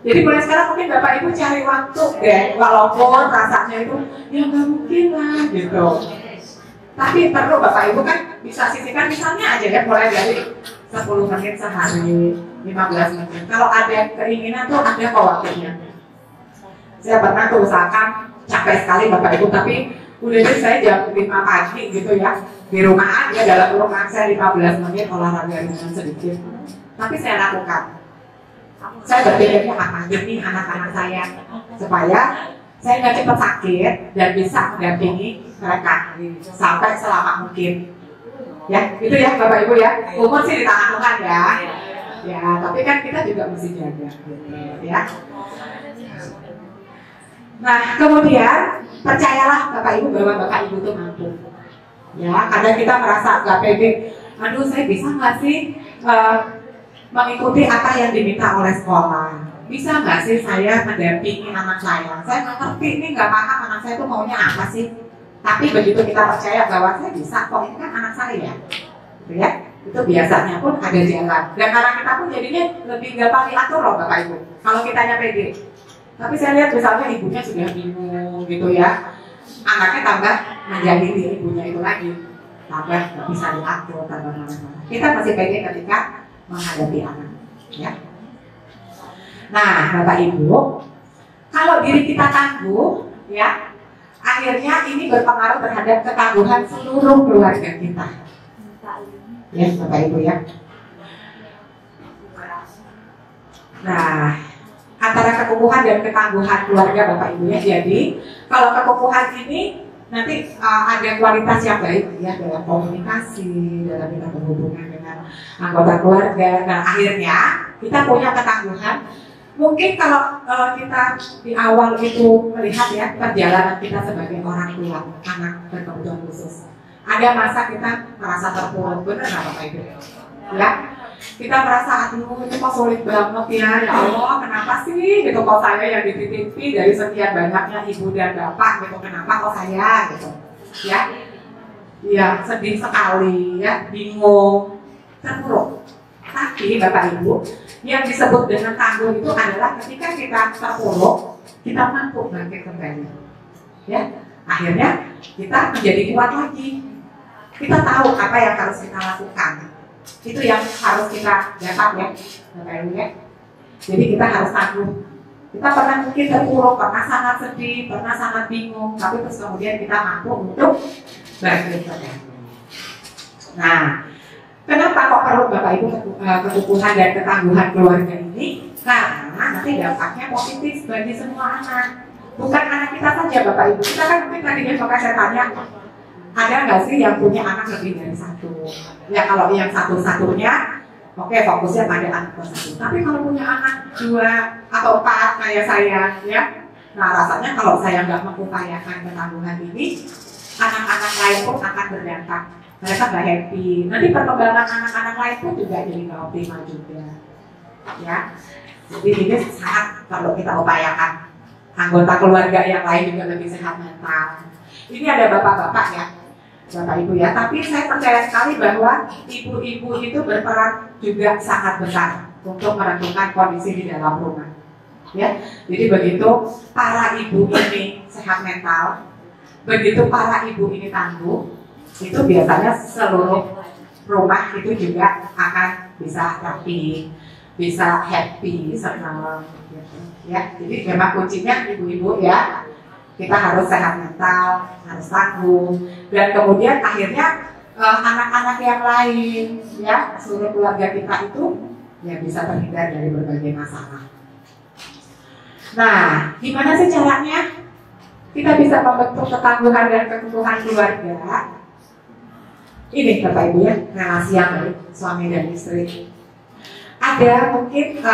Jadi mulai sekarang mungkin Bapak Ibu cari waktu deh, walaupun rasanya itu ya nggak mungkin lah gitu. Tapi perlu Bapak Ibu kan bisa sisihkan misalnya aja ya, mulai dari 10 menit sehari, 15 menit. Kalau ada keinginan tuh ada kok waktunya. Saya pernah tuh usahakan, capek sekali Bapak Ibu, tapi udah deh saya jam 5 pagi gitu ya, di rumah aja, dalam rumah saya 15 menit olahraga ringan sedikit. Tapi saya lakukan. Saya berpikirnya apa demi anak-anak saya, supaya saya nggak cepat sakit dan bisa mendampingi mereka sampai selama mungkin. Ya, itu ya Bapak Ibu ya. Umur sih di tangan Tuhan ya. Ya, tapi kan kita juga mesti jaga, gitu, ya. Nah, kemudian percayalah Bapak Ibu bahwa Bapak Ibu itu mampu. Ya, kadang kita merasa nggak pede. Aduh, saya bisa nggak sih mengikuti apa yang diminta oleh sekolah? Bisa nggak sih saya mendampingi anak saya? Saya nggak ngerti, ini nggak paham anak saya itu maunya apa sih? Tapi begitu kita percaya bahwa saya bisa, kok ini kan anak saya, gitu ya, itu biasanya pun ada jalan. Dan anak kita pun jadinya lebih gampang diatur loh Bapak Ibu, kalau kitanya pede. Tapi saya lihat misalnya ibunya sudah bingung gitu ya, anaknya tambah menjahili ibunya itu lagi, tambah nggak bisa diatur, tambah mana-mana. Kita masih pede ketika menghadapi anak, ya. Nah Bapak Ibu, kalau diri kita tangguh, ya, akhirnya ini berpengaruh terhadap ketangguhan seluruh keluarga kita. Ya Bapak Ibu ya. Nah, antara kekokohan dan ketangguhan keluarga Bapak Ibu ya. Jadi kalau kekokohan ini nanti ada kualitas yang baik ya dalam komunikasi, dalam kita berhubungan dengan anggota keluarga. Nah akhirnya kita punya ketangguhan. Mungkin kalau kita di awal itu melihat ya perjalanan kita sebagai orang tua anak berkebutuhan khusus, ada masa kita merasa terpuruk, benar nggak Bapak Ibu? Ya, kita merasa aduh itu kok sulit banget ya Allah, kenapa sih gitu kok saya yang dititipi dari sekian banyaknya ibu dan bapak gitu, kenapa kok saya gitu? Ya, ya sedih sekali ya, bingung, terpuruk. Tapi Bapak Ibu, yang disebut dengan tangguh itu adalah ketika kita terpuruk, kita mampu bangkit kembali. Ya, akhirnya kita menjadi kuat lagi. Kita tahu apa yang harus kita lakukan. Itu yang harus kita dapat ya, Bapak Ibu ya. Jadi kita harus tangguh. Kita pernah mungkin terpuruk, pernah sangat sedih, pernah sangat bingung, tapi terus kemudian kita mampu untuk bangkit kembali. Nah, Kenapa kok perlu Bapak Ibu kebutuhan dan ketangguhan keluarga ini? Karena nanti dampaknya positif bagi semua anak. Bukan anak kita saja Bapak Ibu. Kita kan mungkin tadinya Bapak saya tanya, ada nggak sih yang punya anak lebih dari satu? Ya kalau yang satu-satunya, oke fokusnya pada anak satu. Tapi kalau punya anak 2 atau 4 kayak saya, ya, nah rasanya kalau saya nggak mengupayakan ketangguhan ini, anak-anak lain pun akan berdampak. Mereka nggak happy. Nanti perkembangan anak-anak lain pun juga jadi nggak optimal juga, ya. Jadi ini sangat perlu kita upayakan. Anggota keluarga yang lain juga lebih sehat mental. Ini ada bapak-bapak ya, Bapak Ibu ya. Tapi saya percaya sekali bahwa ibu-ibu itu berperan juga sangat besar untuk menentukan kondisi di dalam rumah. Ya, jadi begitu para ibu ini sehat mental, begitu para ibu ini tangguh, itu biasanya seluruh rumah itu juga akan bisa rapi, bisa happy, senang gitu. Ya, jadi memang kuncinya ibu-ibu ya, kita harus sehat mental, harus tangguh, dan kemudian akhirnya anak-anak yang lain ya, seluruh keluarga kita itu ya bisa terhindar dari berbagai masalah. Nah, gimana sih caranya kita bisa membentuk ketangguhan dan keutuhan keluarga? Ini Bapak Ibu ya, relasi yang baik suami dan istri. Ada mungkin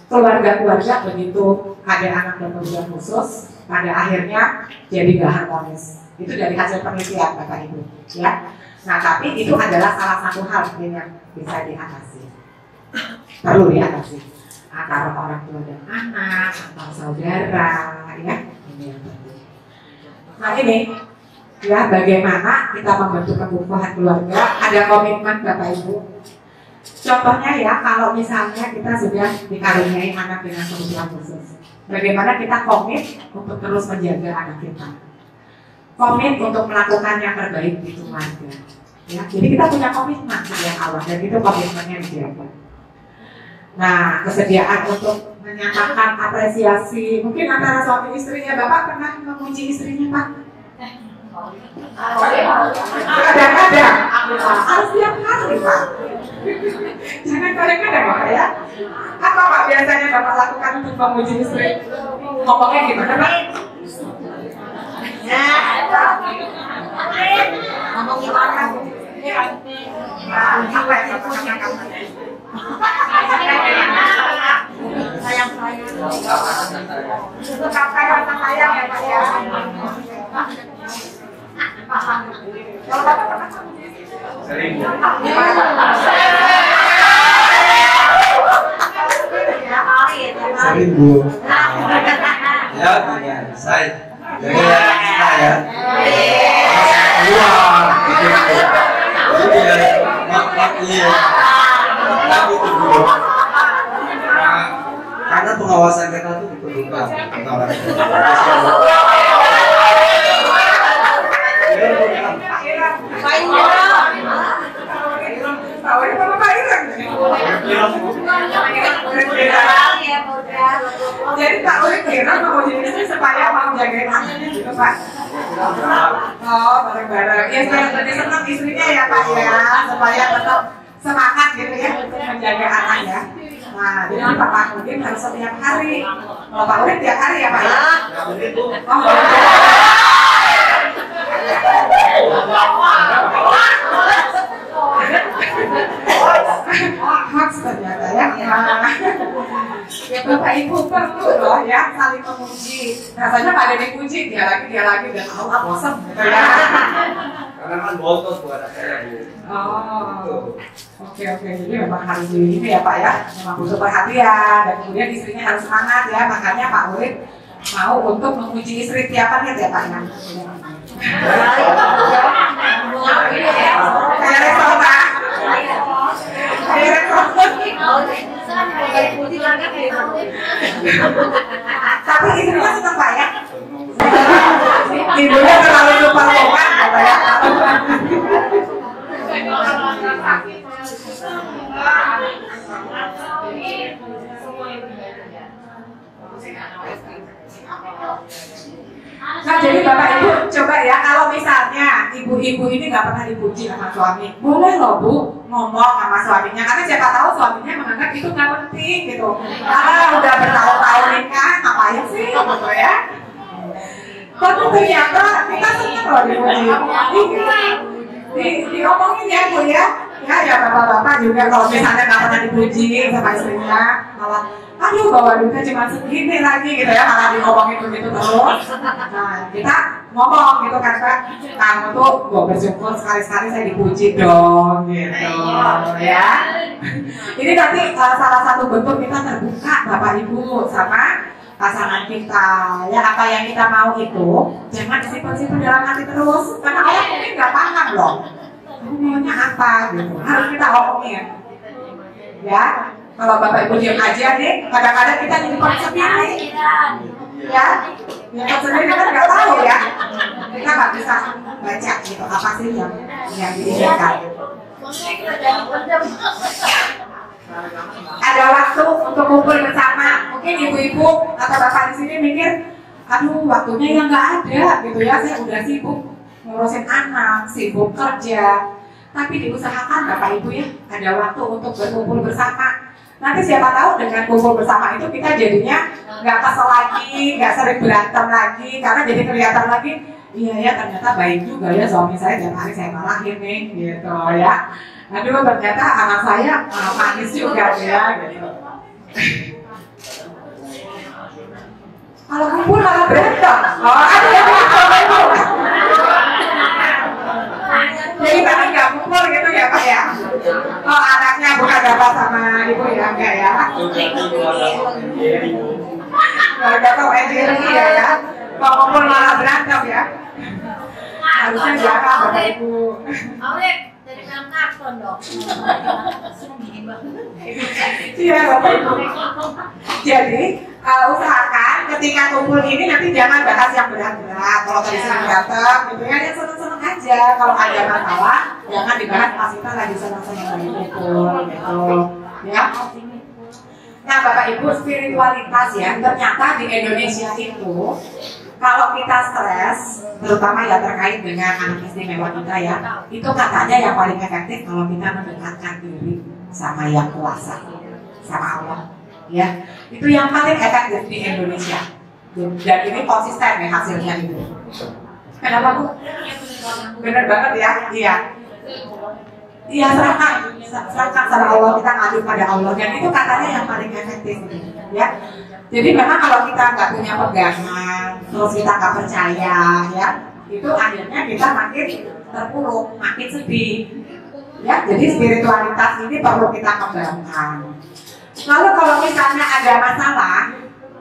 keluarga-keluarga begitu ada anak dan kebutuhan khusus, pada akhirnya jadi gak harmonis. Itu dari hasil penelitian Bapak Ibu ya. Nah tapi itu adalah salah satu hal yang bisa diatasi, perlu diatasi antara orang tua dan anak, antara saudara ya. Ini yang penting. Nah ini ya, bagaimana kita membentuk keutuhan keluarga, ada komitmen Bapak Ibu. Contohnya ya, kalau misalnya kita sudah dikaruniai anak dengan kebutuhan khusus, bagaimana kita komit untuk terus menjaga anak kita, komit untuk melakukan yang terbaik di keluarga. Ya, jadi kita punya komitmen sejak awal dan itu komitmennya dijaga. Nah, kesediaan untuk menyatakan apresiasi, mungkin antara suami istrinya, Bapak pernah memuji istrinya Pak? Kadang-kadang harus tiap hari Pak. Jangan kadang-kadang Pak ya. Apa Pak biasanya Bapak lakukan untuk memuji istri? Ngomongnya gimana Pak? Ngomong gimana? Apa yang punya kamu? Sayang-sayang. Tetap kata sayang ya Pak ya. Sering Bu. Sering Bu. Ya punya saya. Jadi saya. Keluar. Jadi maknya. Tapi itu Bu. Karena pengawasan kita itu diperlukan antara jadi Pak Urik kira mau jadi istri supaya mau jagain anaknya gitu Pak. Oh bareng-bareng. Ya saya lebih senang istrinya ya Pak ya, supaya tetap semangat gitu ya untuk menjaga anak ya. Nah jadi Pak Udin harus setiap hari. Kalau Pak Urik tiap hari ya Pak ya. Hoax ternyata ya. Ya Bapak Ibu perlu loh ya saling memuji. Rasanya nggak ada yang dipuji, dia lagi udah tahu lah bosan gitu ya. karena kan bontot buat saya Bu. Oh, oke. Jadi memang harus di ini ya Pak ya. Memang butuh perhatian dan kemudian istrinya harus semangat ya. Makanya Pak Urik mau untuk memuji istri tiap hari ya Pak ya. Kayak rekor Pak. Kayak rekor. Tapi istrinya senang Pak ya. Ibunya terlalu lupa Pak ya. Nah jadi Bapak Ibu coba ya, kalau misalnya ibu-ibu ini nggak pernah dipuji sama suami, boleh loh Bu ngomong sama suaminya, karena siapa tahu suaminya menganggap itu nggak penting gitu. Udah bertahun-tahun nikah, ngapain sih gitu ya? Tapi ternyata kita senang loh diomongin ya Bu ya. Ya bapak-bapak juga kalau misalnya nggak pernah dipuji sama istrinya, malah aduh bawa duitnya cuma segini lagi gitu ya, malah diomongin begitu terus. Nah kita ngomong gitu kan Pak, kamu tuh gue bersyukur sekali-sekali saya dipuji dong gitu ya. Ini nanti salah satu bentuk kita terbuka Bapak Ibu sama pasangan kita ya, apa yang kita mau itu jangan disimpan-simpan dalam hati terus, karena orang mungkin nggak paham loh kamu maunya apa gitu, harus kita omongin ya. Kalau Bapak Ibu diam aja nih, kadang-kadang kita jadi sendiri ya, nyimpen sendiri kan nggak tahu ya, kita nggak bisa baca gitu apa sih yang diinginkan. Ada waktu untuk kumpul bersama, mungkin ibu-ibu atau bapak di sini mikir, aduh waktunya yang nggak ada gitu ya, saya udah sibuk ngurusin anak, sibuk kerja. Tapi diusahakan bapak ibu ya, ada waktu untuk berkumpul bersama. Nanti siapa tahu dengan kumpul bersama itu kita jadinya nggak kesel lagi, nggak sering berantem lagi, karena jadi kelihatan lagi, iya ya ternyata baik juga ya suami saya, tiap hari saya marahin nih gitu ya. Aduh ternyata anak saya manis juga ya gitu. Kalau kumpul malah berantem. Ada yang kumpul. Jadi tadi nggak kumpul gitu ya Pak ya. Anaknya bukan bapak sama ibu ya, enggak ya. Keluarga tahu engineering ya. Kalau kumpul malah berantem ya. Harusnya jarang bapak ibu. Dari film kartun dong. Iya Bapak Ibu. Jadi usahakan ketika kumpul ini nanti jangan bahas yang berat-berat. Kalau tadi sering berantem gitu ya, dia seneng-seneng aja. Kalau ada masalah jangan dibahas pas kita lagi seneng-seneng lagi kumpul gitu ya. Nah Bapak Ibu, spiritualitas ya, ternyata di Indonesia itu kalau kita stres, terutama ya terkait dengan anak istimewa kita ya, itu katanya yang paling efektif kalau kita mendekatkan diri sama yang kuasa, sama Allah. Ya, itu yang paling efektif di Indonesia. Dan ini konsisten ya hasilnya itu. Kenapa Bu? Bener banget ya, iya. Iya serahkan sama Allah, kita ngadu pada Allah, dan itu katanya yang paling efektif ya. Jadi memang kalau kita nggak punya pegangan, terus kita nggak percaya ya, itu akhirnya kita makin terpuruk, makin sedih ya. Jadi spiritualitas ini perlu kita kembangkan. Lalu kalau misalnya ada masalah,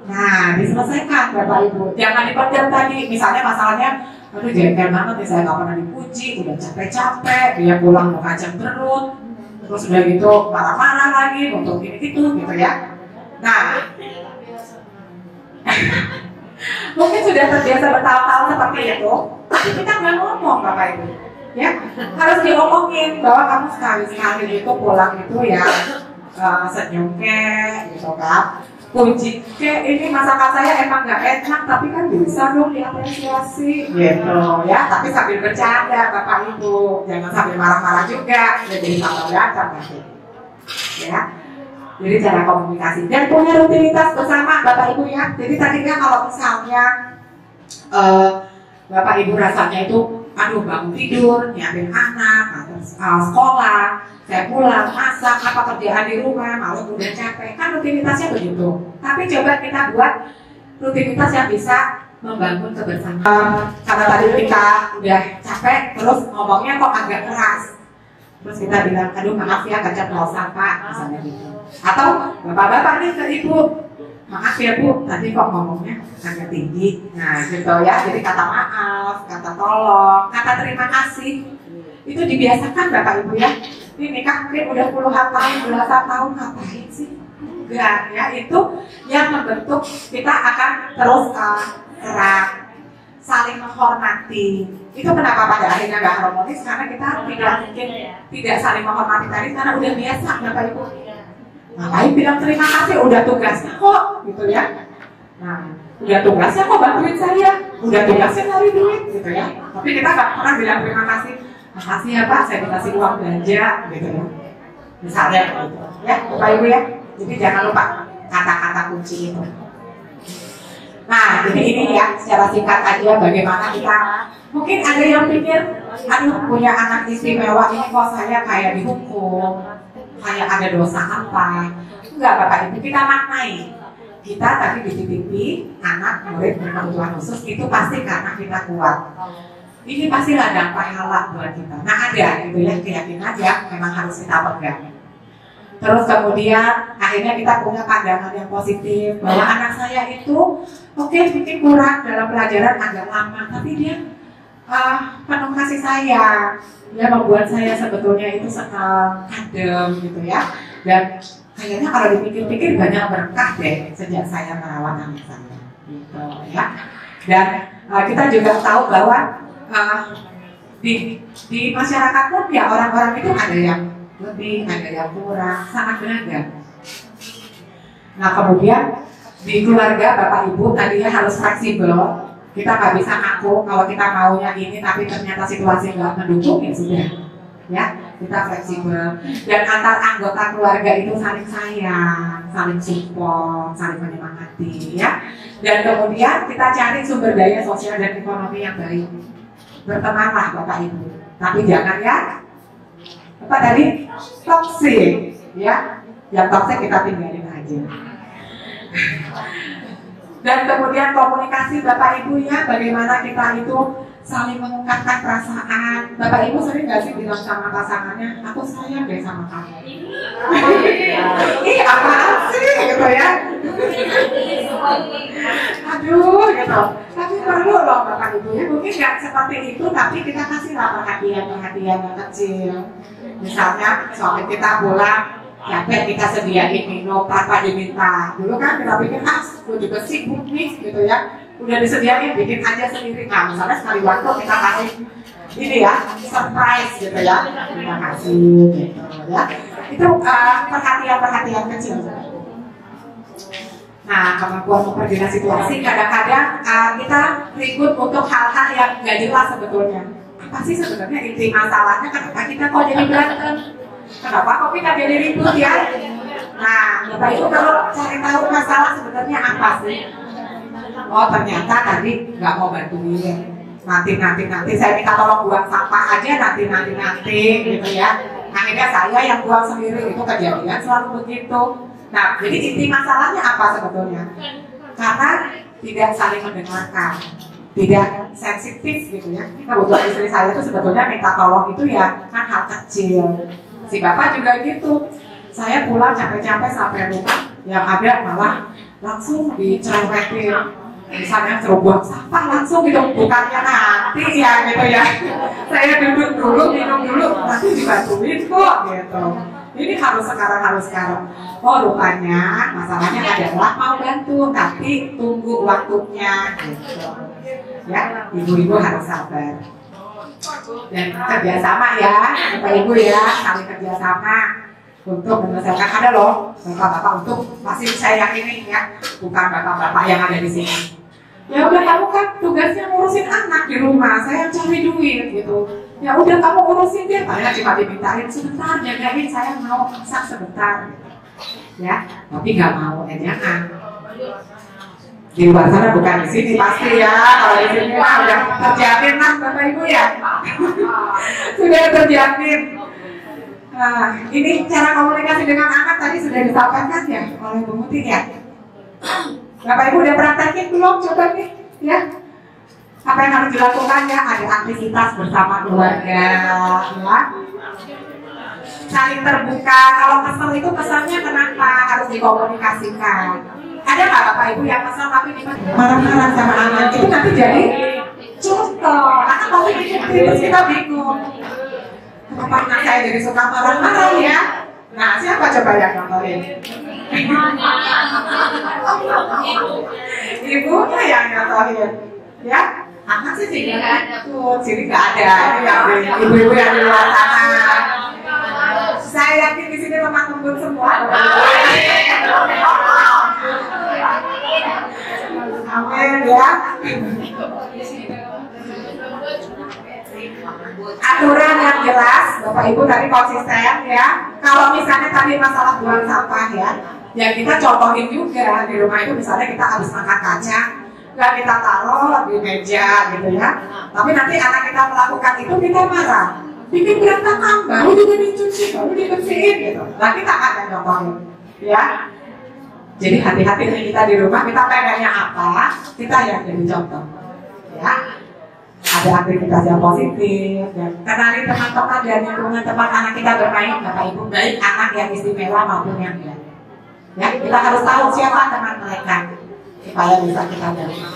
nah diselesaikan Bapak Ibu, jangan dipendam tadi. Misalnya masalahnya, aduh jengkel banget nih, saya nggak pernah dipuji, udah capek-capek, dia pulang mau kacang perut, terus udah gitu marah-marah lagi untuk ini gitu ya. Nah mungkin sudah terbiasa bertahun-tahun seperti itu, tapi kita nggak ngomong Bapak Ibu ya, harus diomongin bahwa kamu sekali-sekali itu pulang itu ya senyum gitu kan, puji ini masakan saya emang nggak enak tapi kan bisa dong diapresiasi gitu ya, tapi sambil bercanda Bapak Ibu, jangan sambil marah-marah juga jadi tambah berantem nanti ya. Jadi cara komunikasi dan punya rutinitas bersama Bapak Ibu ya. Jadi tadi kan kalau misalnya Bapak Ibu rasanya itu aduh bangun tidur, nyiapin anak, sekolah, saya pulang, masak, apa kerjaan di rumah, malam udah capek, kan rutinitasnya begitu. Tapi coba kita buat rutinitas yang bisa membangun kebersamaan. Karena tadi kita udah capek, terus ngomongnya kok agak keras, terus kita bilang, aduh maaf ya keceplosan Pak, misalnya gitu. Atau bapak-bapak nih ke ibu, maaf ya Bu, tadi kok ngomongnya agak tinggi. Nah gitu ya, jadi kata maaf, kata tolong, kata terima kasih, itu dibiasakan Bapak Ibu ya. Ini nikah mungkin udah puluhan tahun, belasan tahun, ngapain sih? Enggak ya, itu yang membentuk kita akan terus serang, saling menghormati. Itu kenapa pada akhirnya nggak harmonis, karena kita tidak saling menghormati tadi, karena udah biasa Bapak Ibu. Ngapain bilang terima kasih, udah tugasnya kok gitu ya. Nah, udah tugasnya kok bantuin saya, udah tugasnya nyari duit gitu ya. Tapi kita nggak pernah bilang terima kasih. Makasih ya Pak, saya dikasih uang belanja gitu ya. Misalnya begitu, ya Bapak Ibu ya. Jadi jangan lupa kata-kata kunci itu. Nah, jadi ini ya secara singkat aja bagaimana kita. Mungkin ada yang pikir, aduh punya anak istimewa ini kok saya kayak dihukum, kayak ada dosa apa? Enggak Bapak Ibu, kita maknai. Kita tadi dititipi anak murid berkebutuhan khusus itu pasti karena kita kuat. Ini pasti ladang pahala buat kita. Nah ada gitu ya keyakinan yang memang harus kita pegang. Terus kemudian akhirnya kita punya pandangan yang positif bahwa anak saya itu oke, mungkin kurang dalam pelajaran agak lama, tapi dia penuh kasih sayang. Dia membuat saya sebetulnya itu adem gitu ya. Dan kayaknya kalau dipikir-pikir banyak berkah deh sejak saya merawat anak saya gitu ya. Dan kita juga tahu bahwa di masyarakat pun ya orang-orang itu ada yang lebih, ada yang kurang, sangat beragam. Nah kemudian di keluarga Bapak Ibu tadinya harus fleksibel. Kita nggak bisa ngaku kalau kita maunya ini tapi ternyata situasi nggak mendukung ya sudah. Ya, kita fleksibel. Dan antar anggota keluarga itu saling sayang, saling support, saling menyemangati ya. Dan kemudian kita cari sumber daya sosial dan ekonomi yang baik. Bertemanlah Bapak Ibu, tapi jangan ya apa tadi toksik ya, yang toksik kita tinggalin aja. Dan kemudian komunikasi Bapak Ibu ya, bagaimana kita itu saling mengungkapkan perasaan. Bapak Ibu sering nggak sih bilang sama pasangannya, aku sayang deh sama kamu. Ih apaan sih gitu ya. Aduh gitu. Tapi perlu loh Bapak Ibu ya, mungkin nggak seperti itu, tapi kita kasihlah perhatian yang kecil. Misalnya suami kita pulang, capek kita sediain minum tanpa diminta. Dulu kan kita pikir gue juga sibuk nih gitu ya, udah disediain bikin aja sendiri. Nah misalnya sekali waktu kita kasih ini ya surprise gitu ya, terima kasih gitu ya. Itu perhatian kecil. Nah kemampuan memperjelas situasi kadang-kadang kita ribut untuk hal-hal yang nggak jelas sebetulnya. Apa sih sebenarnya inti masalahnya, kenapa kita kok jadi berantem? Kenapa kok kita jadi ribut ya? Nah, Bapak Ibu kalau cari tahu masalah sebenarnya apa sih? Oh ternyata tadi nggak mau bantuin. Nanti saya minta tolong buang sampah aja nanti gitu ya. Akhirnya saya yang buang sendiri, itu kejadian selalu begitu. Nah, jadi inti masalahnya apa sebetulnya? Karena tidak saling mendengarkan, tidak sensitif gitu ya. Kebetulan istri saya itu sebetulnya minta tolong itu ya kan hal kecil. Si bapak juga gitu. Saya pulang capek-capek sampai rumah, yang ada malah langsung dicerewetin. Misalnya suruh buang sampah langsung gitu, bukannya nanti ya gitu ya. Saya duduk dulu, minum dulu, nanti dibantuin kok gitu. Ini harus sekarang. Oh rupanya masalahnya adalah mau bantu, tapi tunggu waktunya gitu. Ya, ibu-ibu harus sabar. Dan kerjasama ya, Bapak Ibu ya, saling kerjasama untuk menyelesaikan. Ada loh bapak-bapak untuk masih saya yakini ya, bukan bapak-bapak yang ada di sini. Ya udah kamu kan tugasnya ngurusin anak di rumah, saya cari duit gitu. Ya udah kamu urusin dia, padahal cuma dimintain sebentar, jagain saya mau masak sebentar. Gitu. Ya, tapi nggak mau jangan. Di luar sana bukan di sini pasti ya, kalau di sini mah udah terjamin lah Bapak Ibu ya. Sudah terjamin. Nah, ini cara komunikasi dengan anak tadi sudah disampaikan ya oleh Bu Muti ya. Bapak Ibu udah praktekin belum? Coba nih ya. Apa yang harus dilakukan ya? Ada aktivitas bersama keluarga ya. Saling terbuka. Kalau kesel itu kesannya kenapa? Harus dikomunikasikan. Ada nggak Bapak Ibu yang kesel tapi marah-marah sama anak? Itu nanti jadi contoh. Anak pasti terus kita bingung. Kenapa anak saya jadi suka marah-marah ya? Nah, siapa coba yang contohin? Ibunya yang contohin. Ya, anak sih nggak ikut, jadi nggak ada. Ini yang ibu-ibu yang di luar sana. Saya yakin di sini lemah lembut semua. Amin ya. aturan yang jelas, Bapak Ibu tadi konsisten ya. Kalau misalnya tadi masalah buang sampah ya kita contohin juga di rumah itu, misalnya kita habis makan kacang, nggak kita taruh di meja gitu ya. Tapi nanti anak kita melakukan itu, kita marah, bikin berantakan, baru juga dicuci, baru dibersihin gitu. Nah kita akan contohin ya. Jadi hati-hati nih kita di rumah, kita pegangnya apa, kita yang jadi contoh ya. Ada aktivitas yang positif dan kenali teman-teman dan lingkungan tempat anak kita bermain, Bapak Ibu, baik anak yang istimewa maupun yang enggak. Ya, kita harus tahu siapa teman mereka supaya bisa kita jaga.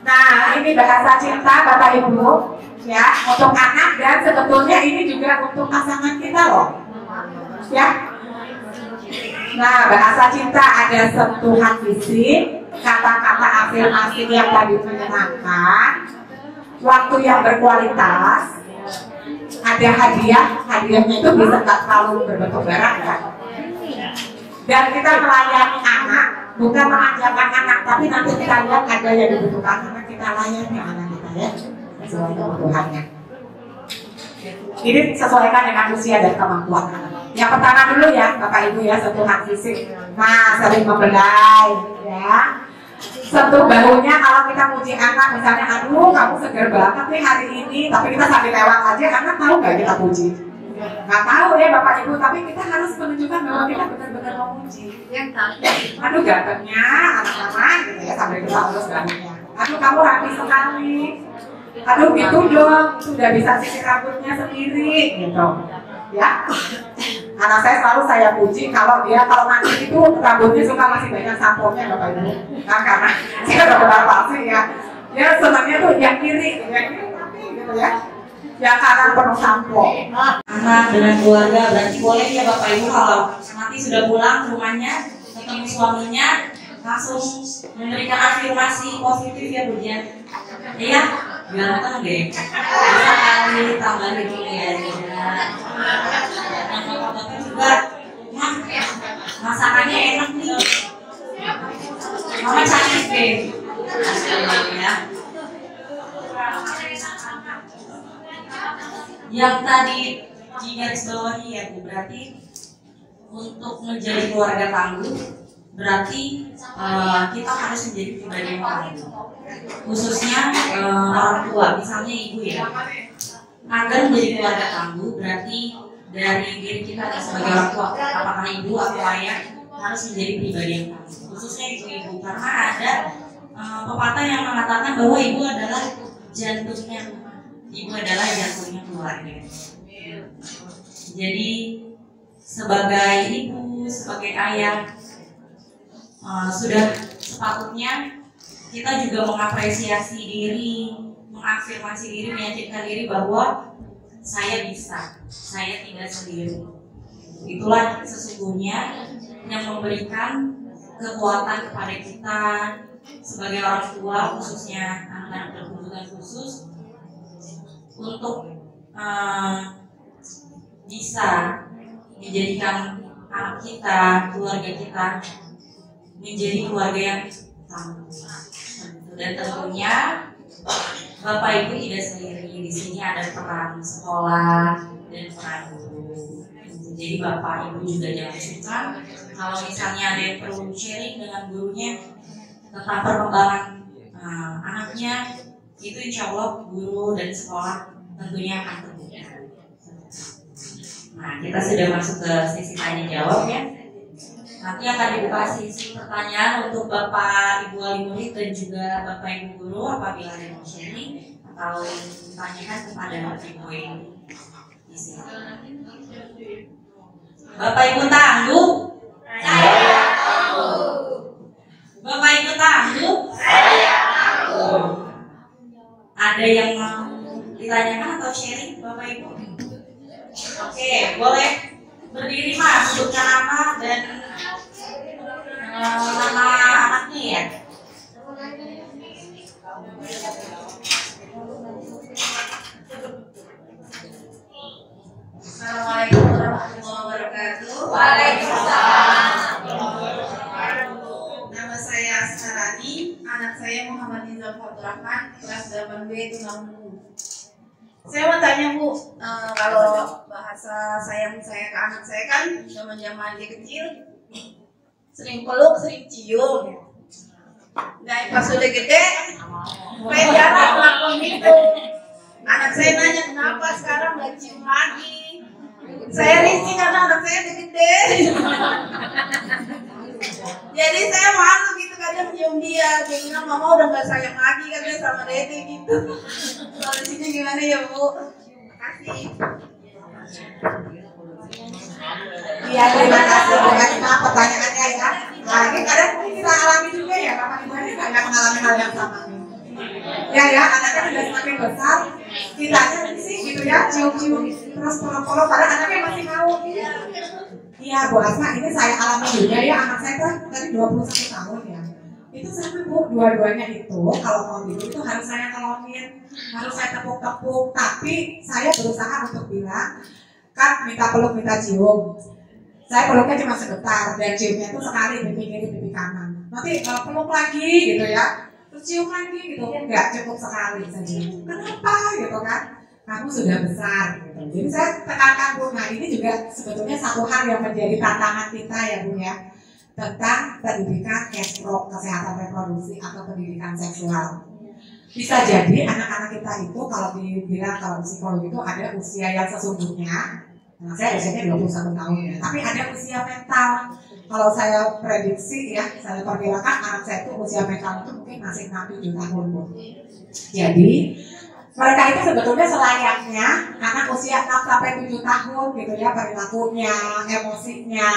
Nah, ini bahasa cinta Bapak Ibu ya untuk anak, dan sebetulnya ini juga untuk pasangan kita loh. Ya. Nah, bahasa cinta ada sentuhan fisik, kata-kata afirmasi yang tadi menyenangkan, waktu yang berkualitas, ada hadiahnya itu bisa nggak terlalu berbentuk barang kan? Dan kita melayani anak, bukan mengajarkan anak, tapi nanti kita lihat ada yang dibutuhkan anak, kita layani anak kita ya, sesuai kebutuhannya. Ini sesuaikan dengan usia dan kemampuan anak. Yang pertama dulu ya, Bapak Ibu ya, sentuhan fisik. Nah, sering membelai ya. Sentuh bahunya kalau kita muji anak, misalnya, aduh kamu seger banget nih hari ini, tapi kita sambil lewat aja, anak tahu nggak kita puji? Nggak tahu ya Bapak Ibu, tapi kita harus menunjukkan bahwa kita benar-benar memuji. Aduh gantengnya anak mama gitu ya, sambil kita urus bahunya. Aduh kamu rapi sekali. Aduh gitu dong, sudah bisa sisir rambutnya sendiri gitu ya. Anak saya selalu saya puji kalau mandi itu rambutnya suka masih banyak samponya Bapak Ibu. Nah karena saya udah berapa sih ya, senangnya tuh yang kiri tapi gitu ya, yang kanan penuh sampo. Anak dengan keluarga berarti boleh ya Bapak Ibu kalau nanti sudah pulang ke rumahnya ketemu suaminya langsung memberikan afirmasi positif ya Bu Dian. Iya, biar matang deh. Bisa kali tambahin dulu ya. Yang bapak-bapak juga, masakannya enak nih. Mama cantik deh. Ya. Yang tadi di garis bawahi ya Bu, berarti untuk menjadi keluarga tangguh berarti kita harus menjadi pribadi yang tangguh, khususnya orang tua, misalnya ibu ya. Agar menjadi keluarga tangguh berarti dari diri kita sebagai orang tua, apakah ibu atau ayah, harus menjadi pribadi yang tangguh, khususnya ibu-ibu, karena ada pepatah yang mengatakan bahwa ibu adalah jantungnya keluarga. Jadi sebagai ibu, sebagai ayah, sudah sepatutnya kita juga mengapresiasi diri, mengafirmasi diri, meyakinkan diri bahwa saya bisa, saya tidak sendiri. Itulah sesungguhnya yang memberikan kekuatan kepada kita sebagai orang tua, khususnya anak-anak berkebutuhan khusus, untuk bisa menjadikan anak kita, keluarga kita menjadi keluarga yang tangguh. Dan tentunya Bapak Ibu tidak sendiri, di sini ada peran sekolah dan peran guru. Jadi Bapak Ibu juga jangan sungkan kalau misalnya ada yang perlu sharing dengan gurunya tentang perkembangan anaknya, itu insya Allah guru dan sekolah tentunya akan terbuka. Nah, kita sudah masuk ke sesi tanya jawab ya. Nanti akan dibuka sesi pertanyaan untuk Bapak Ibu wali murid dan juga Bapak Ibu guru apabila ada yang mau sharing atau ditanyakan kepada Ibu ini di sini. Bapak Ibu tangguh? Saya tangguh. Bapak Ibu tangguh? Saya tangguh. Ada yang mau ditanyakan atau sharing Bapak Ibu? Oke, boleh berdiri Mas, sebutkan nama dan nama anaknya ya. Assalamualaikum warahmatullahi wabarakatuh. Waalaikumsalam. Nama saya Astarani, anak saya Muhammad Nizam Fatur Rahman, kelas 8B Tunang Nunggu. Saya mau tanya Bu, kalau bahasa sayang saya ke anak saya kan zaman dia kecil sering peluk, sering cium. Nah pas sudah gede, saya jarang melakukan itu. Anak saya nanya kenapa sekarang nggak cium lagi. Saya risih karena anak saya udah gede. Jadi saya malu gitu kadang cium dia. Dia bilang mama udah nggak sayang lagi katanya sama Dede gitu. Solusinya gimana ya Bu? Terima kasih. Iya, terima kasih Mbak pertanyaannya ya. Nah, ini kadang kita alami juga ya, Bapak Ibu ini nggak mengalami hal yang sama. Ya, anaknya sudah semakin besar, kitanya sih gitu ya, cium-cium terus polo-polo, padahal anaknya masih mau. Iya, Bu Asma, ini saya alami juga ya, anak saya kan tadi 21 tahun ya. Itu sama Bu, dua-duanya itu kalau mau tidur itu harus saya kelonin, harus saya tepuk-tepuk, tapi saya berusaha untuk bilang, kan minta peluk, minta cium. Saya peluknya cuma sebentar dan ciumnya itu sekali di pipi kanan. Nanti peluk lagi gitu ya, terus cium lagi gitu, enggak cukup sekali saja. Kenapa gitu kan? Kamu sudah besar gitu. Jadi saya tekankan Bu, nah ini juga sebetulnya satu hal yang menjadi tantangan kita ya Bu ya, tentang pendidikan kesehatan reproduksi atau pendidikan seksual. Bisa jadi anak-anak kita itu kalau dibilang kalau psikologi itu ada usia yang sesungguhnya. Nah, saya usianya 21 tahun ya, tapi ada usia mental. Kalau saya prediksi ya, saya perkirakan anak saya itu usia mental itu mungkin masih 6-7 tahun Bu. Jadi mereka itu sebetulnya selayaknya anak usia 6-7 tahun gitu ya, perilakunya, emosinya,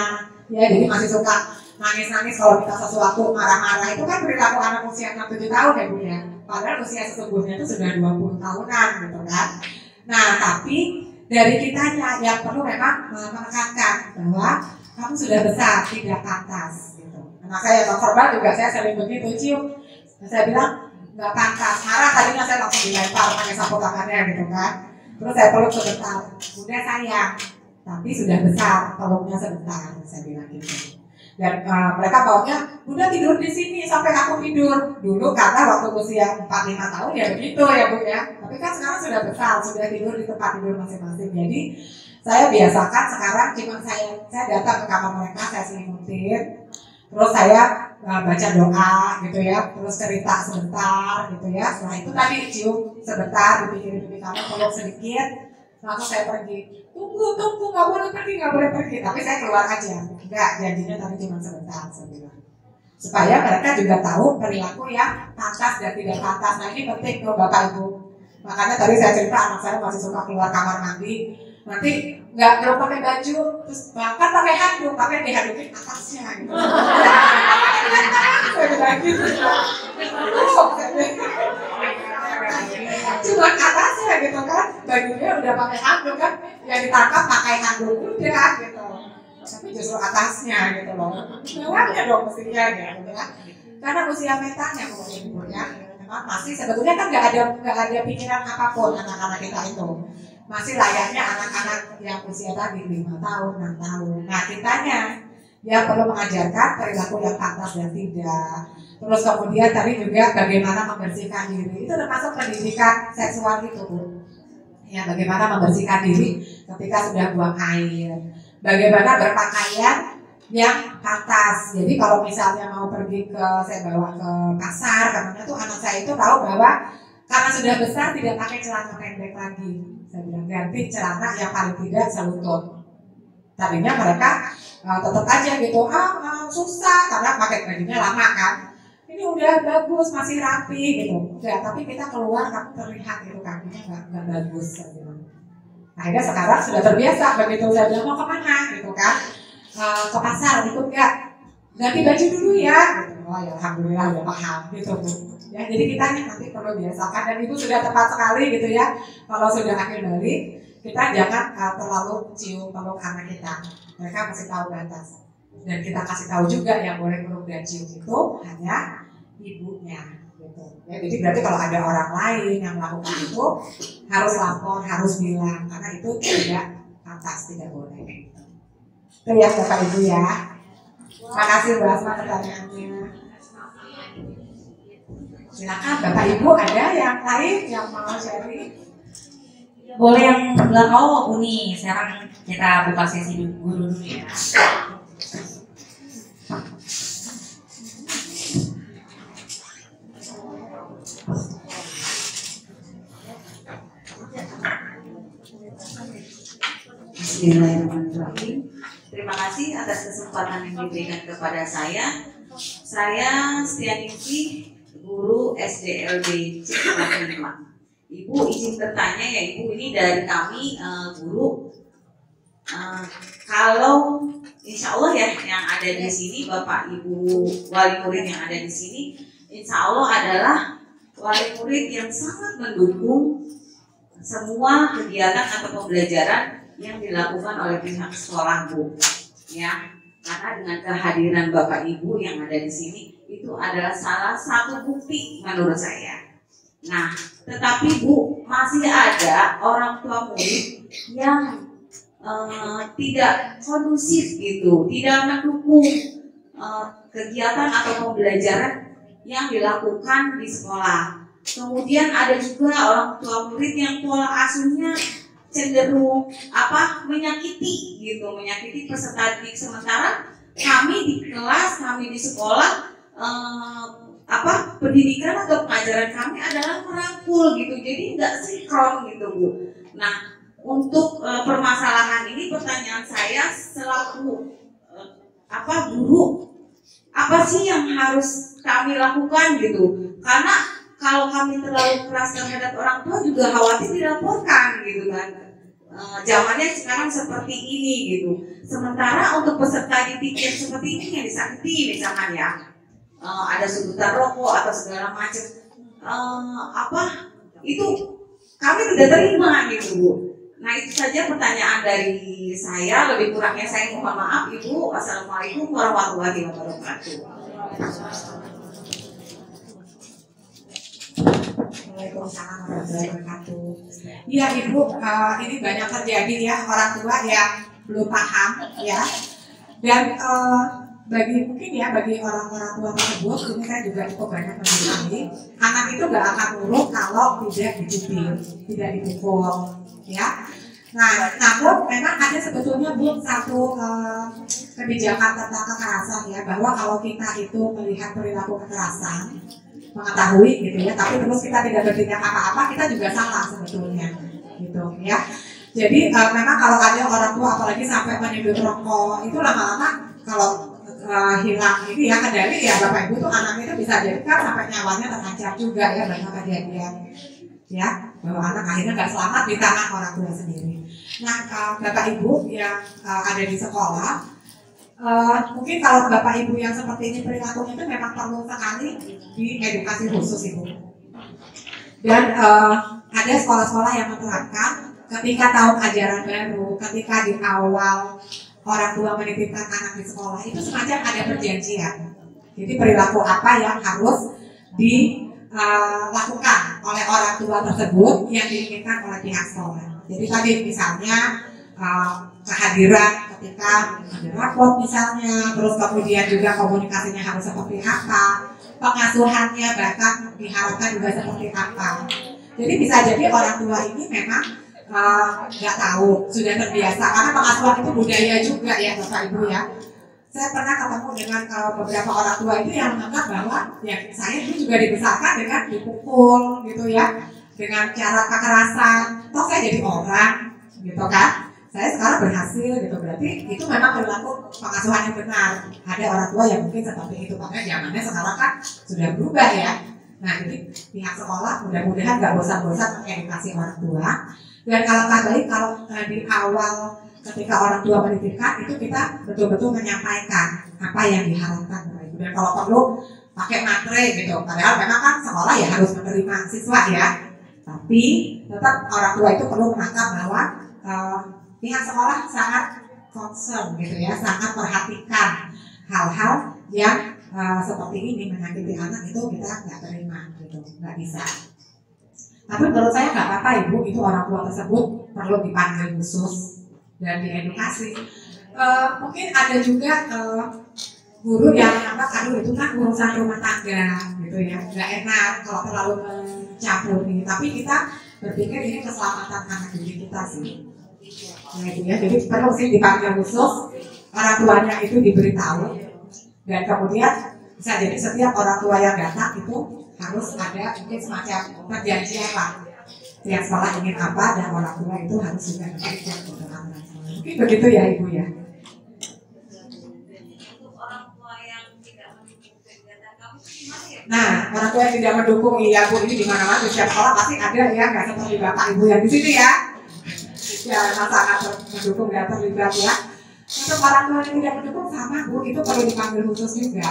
ya jadi masih suka nangis-nangis kalau minta sesuatu, marah-marah, itu kan perilaku anak usia 6-7 tahun ya Bu ya. Padahal usia sesungguhnya itu sudah 20 tahunan gitu kan. Nah tapi dari kitanya yang perlu memang menekankan bahwa kamu sudah besar, tidak pantas gitu. Anak saya yang verbal juga saya sering begitu, cium. Saya bilang nggak pantas, marah tadinya saya langsung dilempar pakai sapu tangannya gitu kan. Terus saya peluk sebentar, udah sayang, tapi sudah besar, peluknya sebentar, saya bilang gitu. Dan mereka taunya, udah tidur di sini sampai aku tidur. Dulu karena waktu usia 4-5 tahun ya begitu ya Bu ya. Tapi kan sekarang sudah besar, sudah tidur di tempat tidur masing-masing. Jadi saya biasakan sekarang cuma saya datang ke kamar mereka, saya selimutin. Terus saya baca doa gitu ya, terus cerita sebentar gitu ya. Setelah itu tadi cium sebentar, dipikir-pikir kamu peluk sedikit. Langsung saya pergi, tunggu, nggak boleh pergi. Tapi saya keluar aja, enggak, janjinya tadi cuma sebentar, saya bilang. Supaya mereka juga tahu perilaku yang pantas dan tidak pantas. Nah ini penting tuh Bapak Ibu. Makanya tadi saya cerita anak saya masih suka keluar kamar mandi, nanti belum pakai baju, terus bahkan pakai handuk, tapi dihandukin atasnya gitu. Saya bilang gitu. Cuma atasnya gitu kan, bajunya udah pakai handuk kan, yang ditangkap pakai handuk udah gitu. Tapi justru atasnya gitu loh. Bawahnya dong mestinya gitu ya. Karena usia mentalnya mungkin ya. Memang masih sebetulnya kan nggak ada pikiran apapun anak-anak kita itu. Masih layaknya anak-anak yang usia tadi 5 tahun, 6 tahun. Nah kitanya yang perlu mengajarkan perilaku yang pantas dan tidak. Terus kemudian tadi juga bagaimana membersihkan diri. Itu termasuk pendidikan seksual itu Bu. Ya bagaimana membersihkan diri ketika sudah buang air. Bagaimana berpakaian yang pantas. Jadi kalau misalnya mau pergi saya bawa ke pasar, karena tuh anak saya itu tahu bahwa karena sudah besar tidak pakai celana pendek lagi. Saya bilang ganti celana yang paling tidak selutut. Tadinya mereka tetap aja gitu, susah karena pakai bajunya lama kan. Ini udah bagus, masih rapi gitu. Ya, tapi kita keluar kamu terlihat gitu kakinya nggak bagus. Saya bilang. Akhirnya sekarang sudah terbiasa begitu saya bilang mau kemana gitu kan, ke pasar ikut nggak, ganti baju dulu ya. Gitu. Oh ya alhamdulillah udah paham gitu Bu. Ya jadi kita nanti perlu biasakan dan itu sudah tepat sekali gitu ya. Kalau sudah akhir balik kita jangan terlalu cium peluk anak kita. Mereka masih tahu batas. Dan kita kasih tahu juga yang boleh peluk dan cium itu hanya ibunya gitu. Ya, jadi berarti kalau ada orang lain yang melakukan itu harus lapor, harus bilang karena itu tidak pantas, tidak boleh. Itu ya Bapak Ibu ya. Terima kasih Bu Asma pertanyaannya. Silakan Bapak Ibu ada yang lain yang mau sharing? Boleh yang belakang. Oh, Uni. Sekarang kita buka sesi guru dulu ya. Bismillahirrahmanirrahim. Terima kasih atas kesempatan yang diberikan kepada saya. Saya Stianingsih, guru SDLB Cipta 5. Ibu izin bertanya ya Ibu, ini dari kami guru. Kalau insya Allah ya yang ada di sini Bapak Ibu wali murid yang ada di sini, insya Allah adalah wali murid yang sangat mendukung semua kegiatan atau pembelajaran yang dilakukan oleh pihak sekolah Bu. Ya, karena dengan kehadiran Bapak Ibu yang ada di sini itu adalah salah satu bukti menurut saya. Nah, tetapi Bu, masih ada orang tua murid yang tidak kondusif gitu, tidak mendukung kegiatan atau pembelajaran yang dilakukan di sekolah. Kemudian ada juga orang tua murid yang pola asuhnya cenderung menyakiti gitu, menyakiti peserta didik. Sementara kami di kelas, kami di sekolah pendidikan atau pengajaran kami adalah merangkul gitu, jadi nggak sinkron gitu Bu. Nah, untuk permasalahan ini pertanyaan saya selaku guru, apa sih yang harus kami lakukan gitu? Karena kalau kami terlalu keras terhadap orang tua juga khawatir dilaporkan gitu kan. Zamannya sekarang seperti ini gitu. Sementara untuk peserta didik yang seperti ini yang disakiti misalkan ya, ada sudutan rokok atau segala macam, itu kami tidak terima gitu Bu. Nah itu saja pertanyaan dari saya. Lebih kurangnya saya mohon maaf Ibu. Wassalamualaikum warahmatullahi wabarakatuh. Waalaikumsalam warahmatullahi wabarakatuh. Iya Ibu, ini banyak terjadi ya orang tua yang belum paham ya. Dan bagi orang-orang tua tersebut, ini saya juga cukup banyak mengalami, anak itu gak akan nurut kalau tidak dicubit, tidak dipukul, ya. Nah, namun memang ada sebetulnya Bu satu kebijakan tentang kekerasan ya, bahwa kalau kita itu melihat perilaku kekerasan, mengetahui gitu ya, tapi terus kita tidak bertindak apa-apa, kita juga salah sebetulnya, gitu ya. Jadi memang kalau ada orang tua apalagi sampai menyebut rokok, itu lama-lama kalau hilang ini ya kendali ya Bapak Ibu tuh anak itu bisa jadi kan sampai nyawanya terancam juga ya, banyak kejadian ya bahwa anak akhirnya nggak selamat di tangan orang tua sendiri. Nah Bapak Ibu yang ada di sekolah, mungkin kalau Bapak Ibu yang seperti ini perilakunya itu memang perlu sekali di edukasi khusus Ibu. Dan ada sekolah-sekolah yang menerapkan ketika tahun ajaran baru, ketika di awal orang tua menitipkan anak di sekolah itu semacam ada perjanjian. Jadi perilaku apa yang harus dilakukan oleh orang tua tersebut yang diinginkan oleh pihak sekolah. Jadi tadi misalnya kehadiran ketika ada rapot misalnya, terus kemudian juga komunikasinya harus seperti apa, pengasuhannya bahkan diharapkan juga seperti apa. Jadi bisa jadi orang tua ini memang nggak tahu, sudah terbiasa karena pengasuhan itu budaya juga ya Bapak Ibu ya. Saya pernah ketemu dengan beberapa orang tua itu yang menganggap bahwa ya saya itu juga dibesarkan dengan dipukul gitu ya, dengan cara kekerasan, toh saya jadi orang gitu kan. Saya sekarang berhasil gitu, berarti itu memang perilaku pengasuhan yang benar. Ada orang tua yang mungkin seperti itu, makanya zamannya sekarang kan sudah berubah ya. Nah jadi pihak sekolah mudah-mudahan nggak bosan-bosan mengedukasi orang tua. Dan kalau di awal ketika orang tua menitipkan itu kita betul-betul menyampaikan apa yang diharapkan. Dan kalau perlu pakai matre gitu, padahal memang kan sekolah ya harus menerima siswa ya. Tapi tetap orang tua itu perlu menangkap bahwa pihak sekolah sangat concern gitu ya, sangat perhatikan hal-hal yang seperti ini menyakiti anak itu kita nggak terima gitu, nggak bisa. Tapi menurut saya nggak apa-apa Ibu, itu orang tua tersebut perlu dipanggil khusus dan diedukasi. Mungkin ada juga guru yang menganggap aduh itu kan urusan rumah tangga gitu ya, nggak enak kalau terlalu mencampuri. Tapi kita berpikir ini keselamatan anak didik kita sih. Nah itu ya, jadi perlu sih dipanggil khusus, orang tuanya itu diberitahu, dan kemudian bisa jadi setiap orang tua yang datang itu harus ada mungkin semacam perjanjian lah. Yang sekolah ingin apa dan orang tua itu harus juga berpikir untuk anak. Mungkin begitu ya Ibu ya. Nah, orang tua yang tidak mendukung, iya Bu, ini di mana-mana di setiap sekolah pasti ada ya, nggak seperti Bapak Ibu yang di sini ya. Ya, sangat mendukung dan terlibat ya. Untuk orang tua yang tidak mendukung sama Bu, itu perlu dipanggil khusus juga.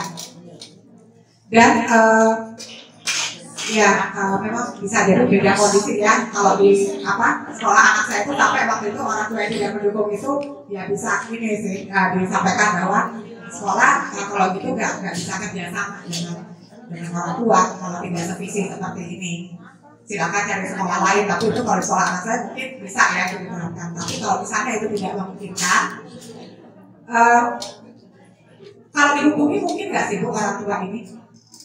Dan memang bisa jadi beda kondisi ya. Kalau di sekolah anak saya itu sampai waktu itu orang tua yang tidak mendukung itu ya bisa ini sih disampaikan bahwa sekolah kalau gitu nggak bisa kerjasama dengan orang tua kalau tidak sevisi seperti ini. Silakan cari sekolah lain, tapi itu kalau sekolah anak saya mungkin bisa ya diterapkan. Tapi kalau misalnya itu tidak memungkinkan, kalau dihubungi mungkin nggak sih Bu orang tua ini?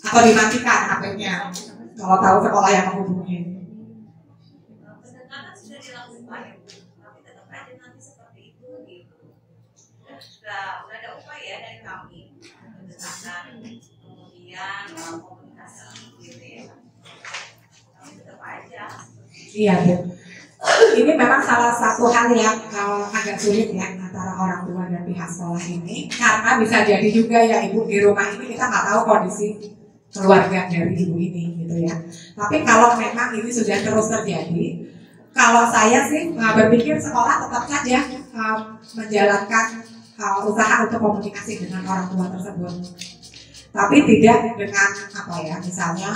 Atau dimatikan HP-nya kalau tahu sekolah yang menghubungi? Pendekatan sudah dilakukan, tapi tetap aja nanti seperti itu gitu. Sudah ada upaya dari kami pendekatan, kemudian komunikasi gitu ya. Tapi tetap aja. Iya Bu. Ini memang salah satu hal yang agak sulit ya antara orang tua dan pihak sekolah ini, karena bisa jadi juga ya Ibu di rumah ini kita nggak tahu kondisi keluarga dari ibu ini gitu ya. Tapi kalau memang ini sudah terus terjadi, kalau saya sih berpikir sekolah tetap saja menjalankan usaha untuk komunikasi dengan orang tua tersebut. Tapi tidak dengan misalnya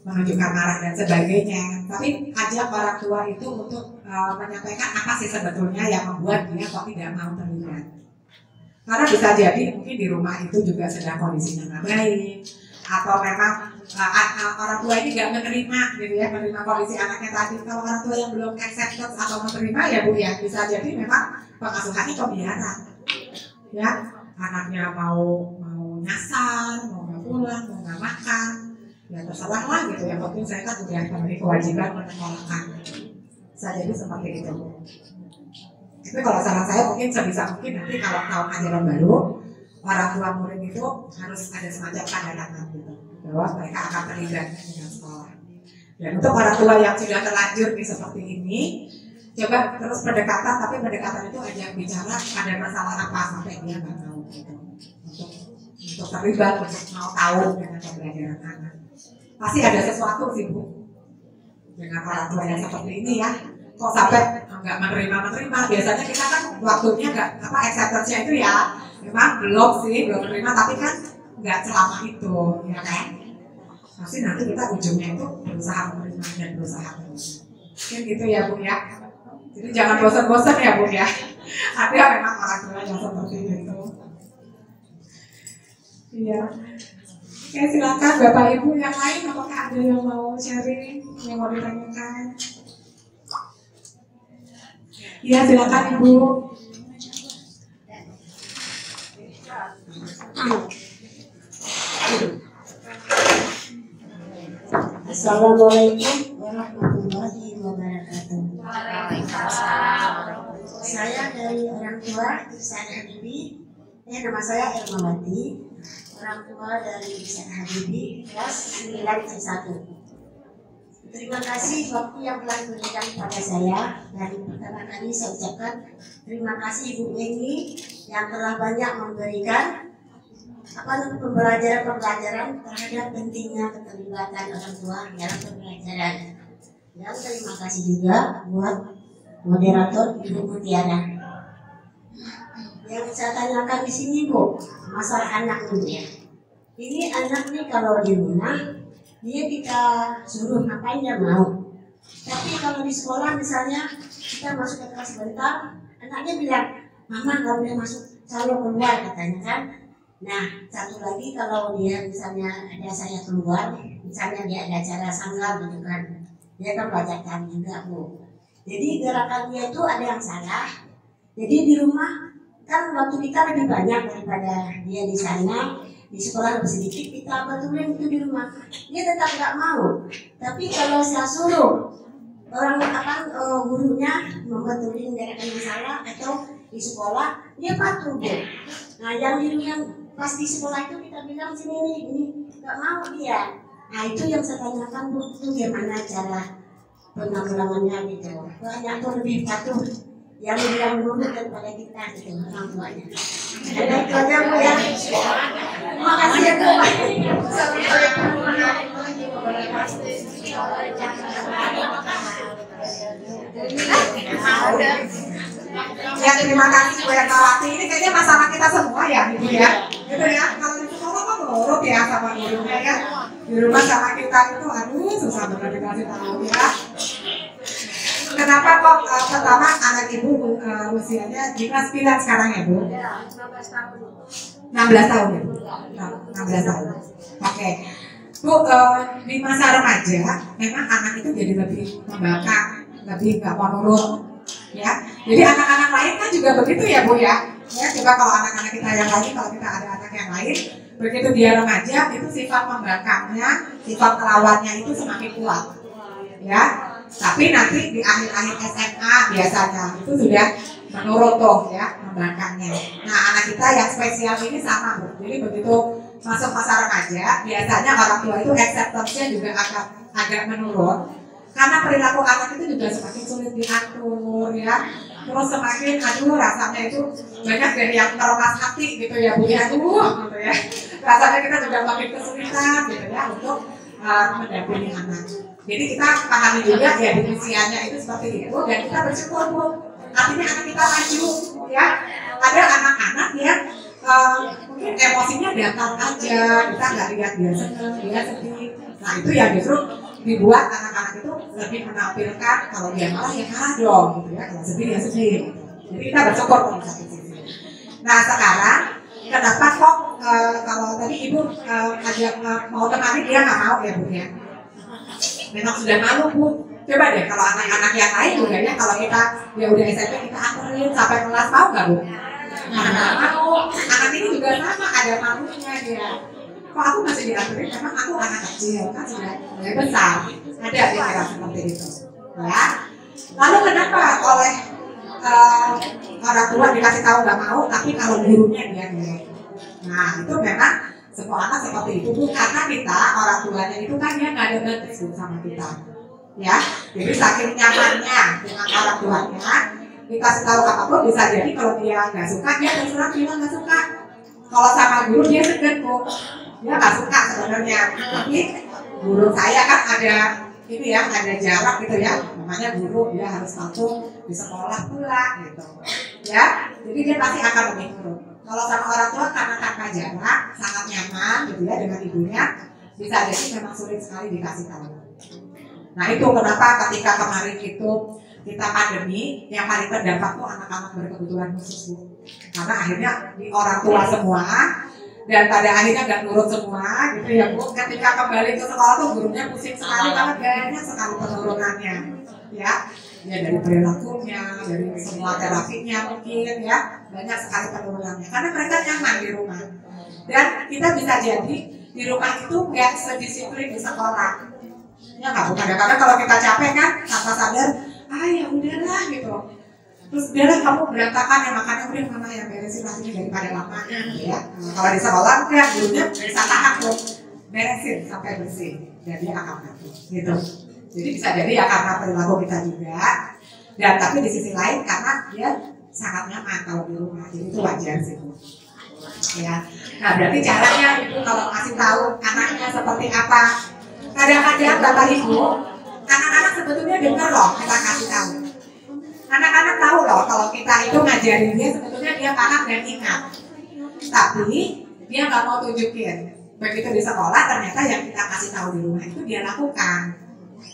menunjukkan marah dan sebagainya. Tapi ajak orang tua itu untuk menyampaikan apa sih sebetulnya yang membuat dia kok tidak mau terlibat. Karena bisa jadi mungkin di rumah itu juga sedang kondisinya nggak baik, atau memang orang tua ini nggak menerima gitu ya, menerima kondisi anaknya tadi. Kalau orang tua yang belum acceptance atau menerima ya Bu ya, bisa jadi memang pengasuhannya pembiaran. Ya, anaknya mau nyasar, mau nggak pulang, mau nggak makan, ya terserah lah gitu. Yang penting saya kan udah memiliki kewajiban menyekolahkan. Bisa jadi seperti itu. Tapi kalau saran saya mungkin sebisa mungkin nanti kalau tahun ajaran baru orang tua murid itu harus ada semacam tanda tangan gitu bahwa mereka akan terlibat dengan sekolah. Dan untuk orang tua yang sudah terlanjur seperti ini, coba terus pendekatan, tapi pendekatan itu ajak bicara ada masalah apa sampai dia nggak tahu gitu. Untuk terlibat, untuk mau tahu dengan pembelajaran anak. Pasti ada sesuatu sih Bu dengan orang tua yang seperti ini ya. Kok sampai nggak menerima, biasanya kita kan waktunya nggak acceptance-nya itu ya memang belum menerima, tapi kan nggak selama itu ya kan. Pasti nanti kita ujungnya itu berusaha menerima dan berusaha terus. Mungkin gitu ya Bu ya. Jadi jangan bosan-bosan ya Bu ya. Ada memang orang tua yang seperti itu. Iya. Oke, silakan Bapak Ibu yang lain, apakah ada yang mau sharing, yang mau ditanyakan? Iya, silakan Ibu. Assalamualaikum warahmatullahi wabarakatuh. Saya dari orang tua Ihsan Habibi. Nama saya Ermawati. Orang tua dari Ihsan Habibi kelas 9 C1. Terima kasih waktu yang telah diberikan kepada saya. Dan pertama kali saya ucapkan terima kasih Ibu Eni yang telah banyak memberikan pembelajaran terhadap pentingnya keterlibatan orang tua dalam pembelajaran. Dan terima kasih juga buat moderator Ibu Mutiara. Yang saya tanyakan di sini Bu, masalah anak dulu ya. Ini anak nih kalau di rumah dia kita suruh ngapain dia mau. Tapi kalau di sekolah misalnya kita masuk ke kelas sebentar, anaknya bilang, Mama nggak boleh masuk, selalu keluar katanya kan. Nah satu lagi kalau dia misalnya ada saya keluar, misalnya dia ada acara sanggal gitu kan, dia kan bacakan juga Bu. Jadi gerakan dia itu ada yang salah. Jadi di rumah kan waktu kita lebih banyak daripada dia di sana. di sekolah lebih sedikit, kita betulin itu di rumah. Dia tetap nggak mau. Tapi kalau saya suruh orang gurunya membetulin dari masalah atau di sekolah, dia patuh Bu. Nah yang pas di sekolah itu kita bilang sini ini nggak mau dia. Nah itu yang saya tanyakan Bu, itu gimana cara penanggulangannya gitu. Banyak tuh lebih patuh yang nurut daripada kita gitu orang tuanya. Ada itu aja Bu ya. Terima kasih ya Bu. Ya terima kasih Bu Ernawati. Ini kayaknya masalah kita semua ya Ibu ya. Gitu ya. Kalau di sekolah kan nurut ya sama gurunya ya. Di rumah sama kita itu aduh susah banget dikasih tahu ya. Kenapa kok pertama anak Ibu usianya di kelas 9 sekarang ya Bu? 16 tahun. 16 tahun ya Bu? 16 tahun. Oke. Bu, di masa remaja memang anak itu jadi lebih membangkang, lebih nggak mau nurut ya. Jadi anak-anak lain kan juga begitu ya Bu ya. Ya coba kalau anak-anak kita yang lain, kalau kita ada anak yang lain, begitu dia remaja itu sifat membangkangnya, sifat melawannya itu semakin kuat ya. Tapi nanti di akhir-akhir SMA biasanya itu sudah menurut tuh ya membangkangnya. Nah anak kita yang spesial ini sama Bu. Jadi begitu masuk masa remaja biasanya orang tua itu acceptance-nya juga agak menurun. Karena perilaku anak itu juga semakin sulit diatur ya. Terus semakin aduh rasanya itu banyak dari yang terlepas hati gitu ya Bu ya. Gitu ya. Rasanya kita juga makin kesulitan gitu ya untuk mendampingi anak. Jadi kita pahami juga ya di usianya itu seperti itu dan kita bersyukur Bu. Artinya anak kita maju ya. Ada anak-anak yang mungkin emosinya datang aja, kita nggak lihat dia seneng, dia sedih. Nah itu yang justru dibuat anak-anak itu lebih menampilkan kalau dia marah ya marah dong gitu ya, kalau sedih ya sedih. Jadi kita bersyukur kalau misalnya di sini. Nah sekarang kenapa kok kalau tadi Ibu ajak mau temani dia nggak mau ya Bu ya? Memang sudah malu Bu. Coba deh kalau anak-anak yang lain juga ya, kalau kita ya udah SMP kita anterin sampai kelas mau nggak Bu? Nggak mau. Anak ini juga sama, ada malunya dia. Kok aku masih dianterin? Memang aku anak kecil kan sudah besar. Ada pikiran seperti itu. Ya. Lalu kenapa oleh orang tua dikasih tahu nggak mau, tapi kalau gurunya dia nggak? Nah itu memang semua anak seperti itu Bu, karena kita orang tuanya itu kan dia nggak ada batas Bu sama kita. Ya, jadi saking nyamannya dengan orang tuanya dikasih tahu apapun bisa jadi kalau dia nggak suka dia terserah bilang nggak suka. Kalau sama guru dia segan Bu, dia nggak suka sebenarnya. Tapi guru saya kan ada ini ya, ada jarak gitu ya. Namanya guru dia harus patuh di sekolah pula gitu. Ya, jadi dia pasti akan lebih nurut. Kalau sama orang tua karena tanpa jarak sangat nyaman gitu ya dengan ibunya, bisa jadi memang sulit sekali dikasih tahu. Nah itu kenapa ketika kemarin itu kita pandemi yang paling terdampak tuh anak-anak berkebutuhan khusus Bu. Karena akhirnya di orang tua semua dan pada akhirnya nggak nurut semua gitu ya Bu. Ketika kembali ke sekolah tuh gurunya pusing sekali banget, banyak sekali penurunannya ya. Ya dari perilakunya, dari semua terapinya mungkin ya, banyak sekali penurunannya. Karena mereka nyaman di rumah. Dan kita bisa jadi di rumah itu nggak sedisiplin di sekolah. Ya nggak, kadang-kadang kalau kita capek kan tanpa sadar, ya udahlah gitu. Terus udahlah kamu berantakan ya, makanya udah mama yang beresin lagi daripada lama ya. Kalau di sekolah ya gurunya bisa tahan tuh beresin sampai bersih, jadi akan mati gitu. Jadi bisa jadi ya karena perilaku kita juga, dan tapi di sisi lain karena dia sangat nyaman kalau di rumah, jadi itu wajar sih Bu. Ya, nah berarti caranya itu kalau ngasih tahu anaknya seperti apa. Kadang-kadang Bapak Ibu, anak-anak sebetulnya dengar loh kita kasih tahu. Anak-anak tahu loh kalau kita itu ngajarin dia sebetulnya dia paham dan ingat. Tapi dia nggak mau tunjukin. Begitu di sekolah ternyata yang kita kasih tahu di rumah itu dia lakukan.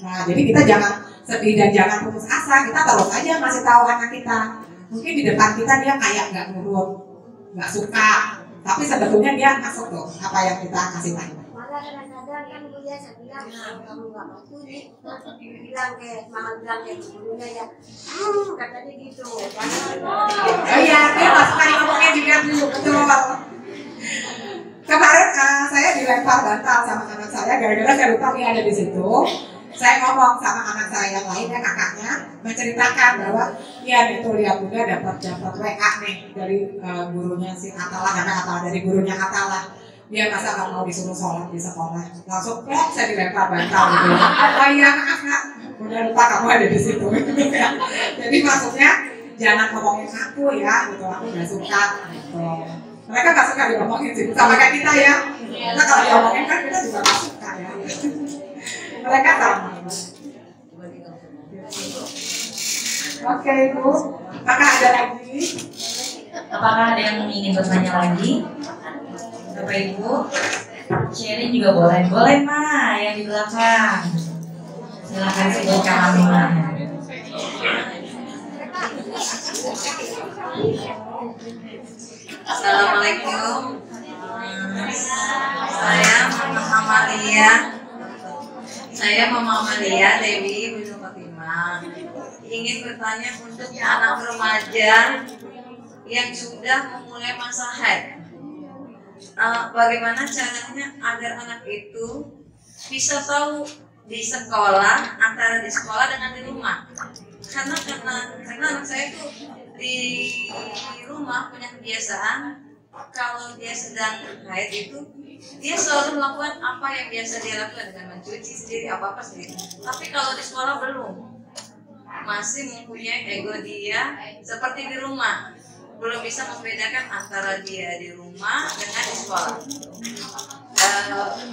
Nah jadi kita jangan sedih dan jangan putus asa. Kita terus aja masih tahu anak kita. Mungkin di depan kita dia kayak nggak nurut, nggak suka. Tapi sebetulnya dia masuk tuh apa yang kita kasih tahu. Kadang-kadang kan dia saya bilang kamu nggak mau bilang ke mama bilang ke gurunya ya katanya gitu. Oh iya dia nggak suka ngomongnya juga dulu betul. Kemarin saya dilempar bantal sama anak saya gara-gara saya lupa dia ada di situ. Saya ngomong sama anak saya yang lain, ya kakaknya, menceritakan bahwa ya itu lihat Bunda dapat WA nih dari gurunya si Atala, karena Atala dari gurunya Atala. Dia masa nggak mau disuruh sholat di sekolah, langsung plok saya dilempar bantal gitu. Oh iya maaf nak, udah lupa kamu ada di situ. Jadi maksudnya jangan ngomongin aku ya, gitu aku nggak suka. Gitu. Mereka nggak suka diomongin sih, sama kayak kita ya. Kita kalau diomongin kan kita juga nggak suka ya. Mereka sama. Oke Ibu, apakah ada lagi? Apakah ada yang ingin bertanya lagi? Bapak Ibu, sharing juga boleh. Boleh Ma, yang di belakang. Silakan sebutkan namanya. Assalamualaikum. Saya Mama Amalia Dewi Wisnu Fatimah. Ingin bertanya untuk anak remaja yang sudah memulai masa haid. Bagaimana caranya agar anak itu bisa tahu di sekolah, antara di sekolah dengan di rumah? Karena anak saya itu di rumah punya kebiasaan kalau dia sedang haid itu dia selalu melakukan apa yang biasa dia lakukan dengan mencuci sendiri apa sendiri. Tapi kalau di sekolah belum, masih mempunyai ego dia seperti di rumah, belum bisa membedakan antara dia di rumah dengan di sekolah.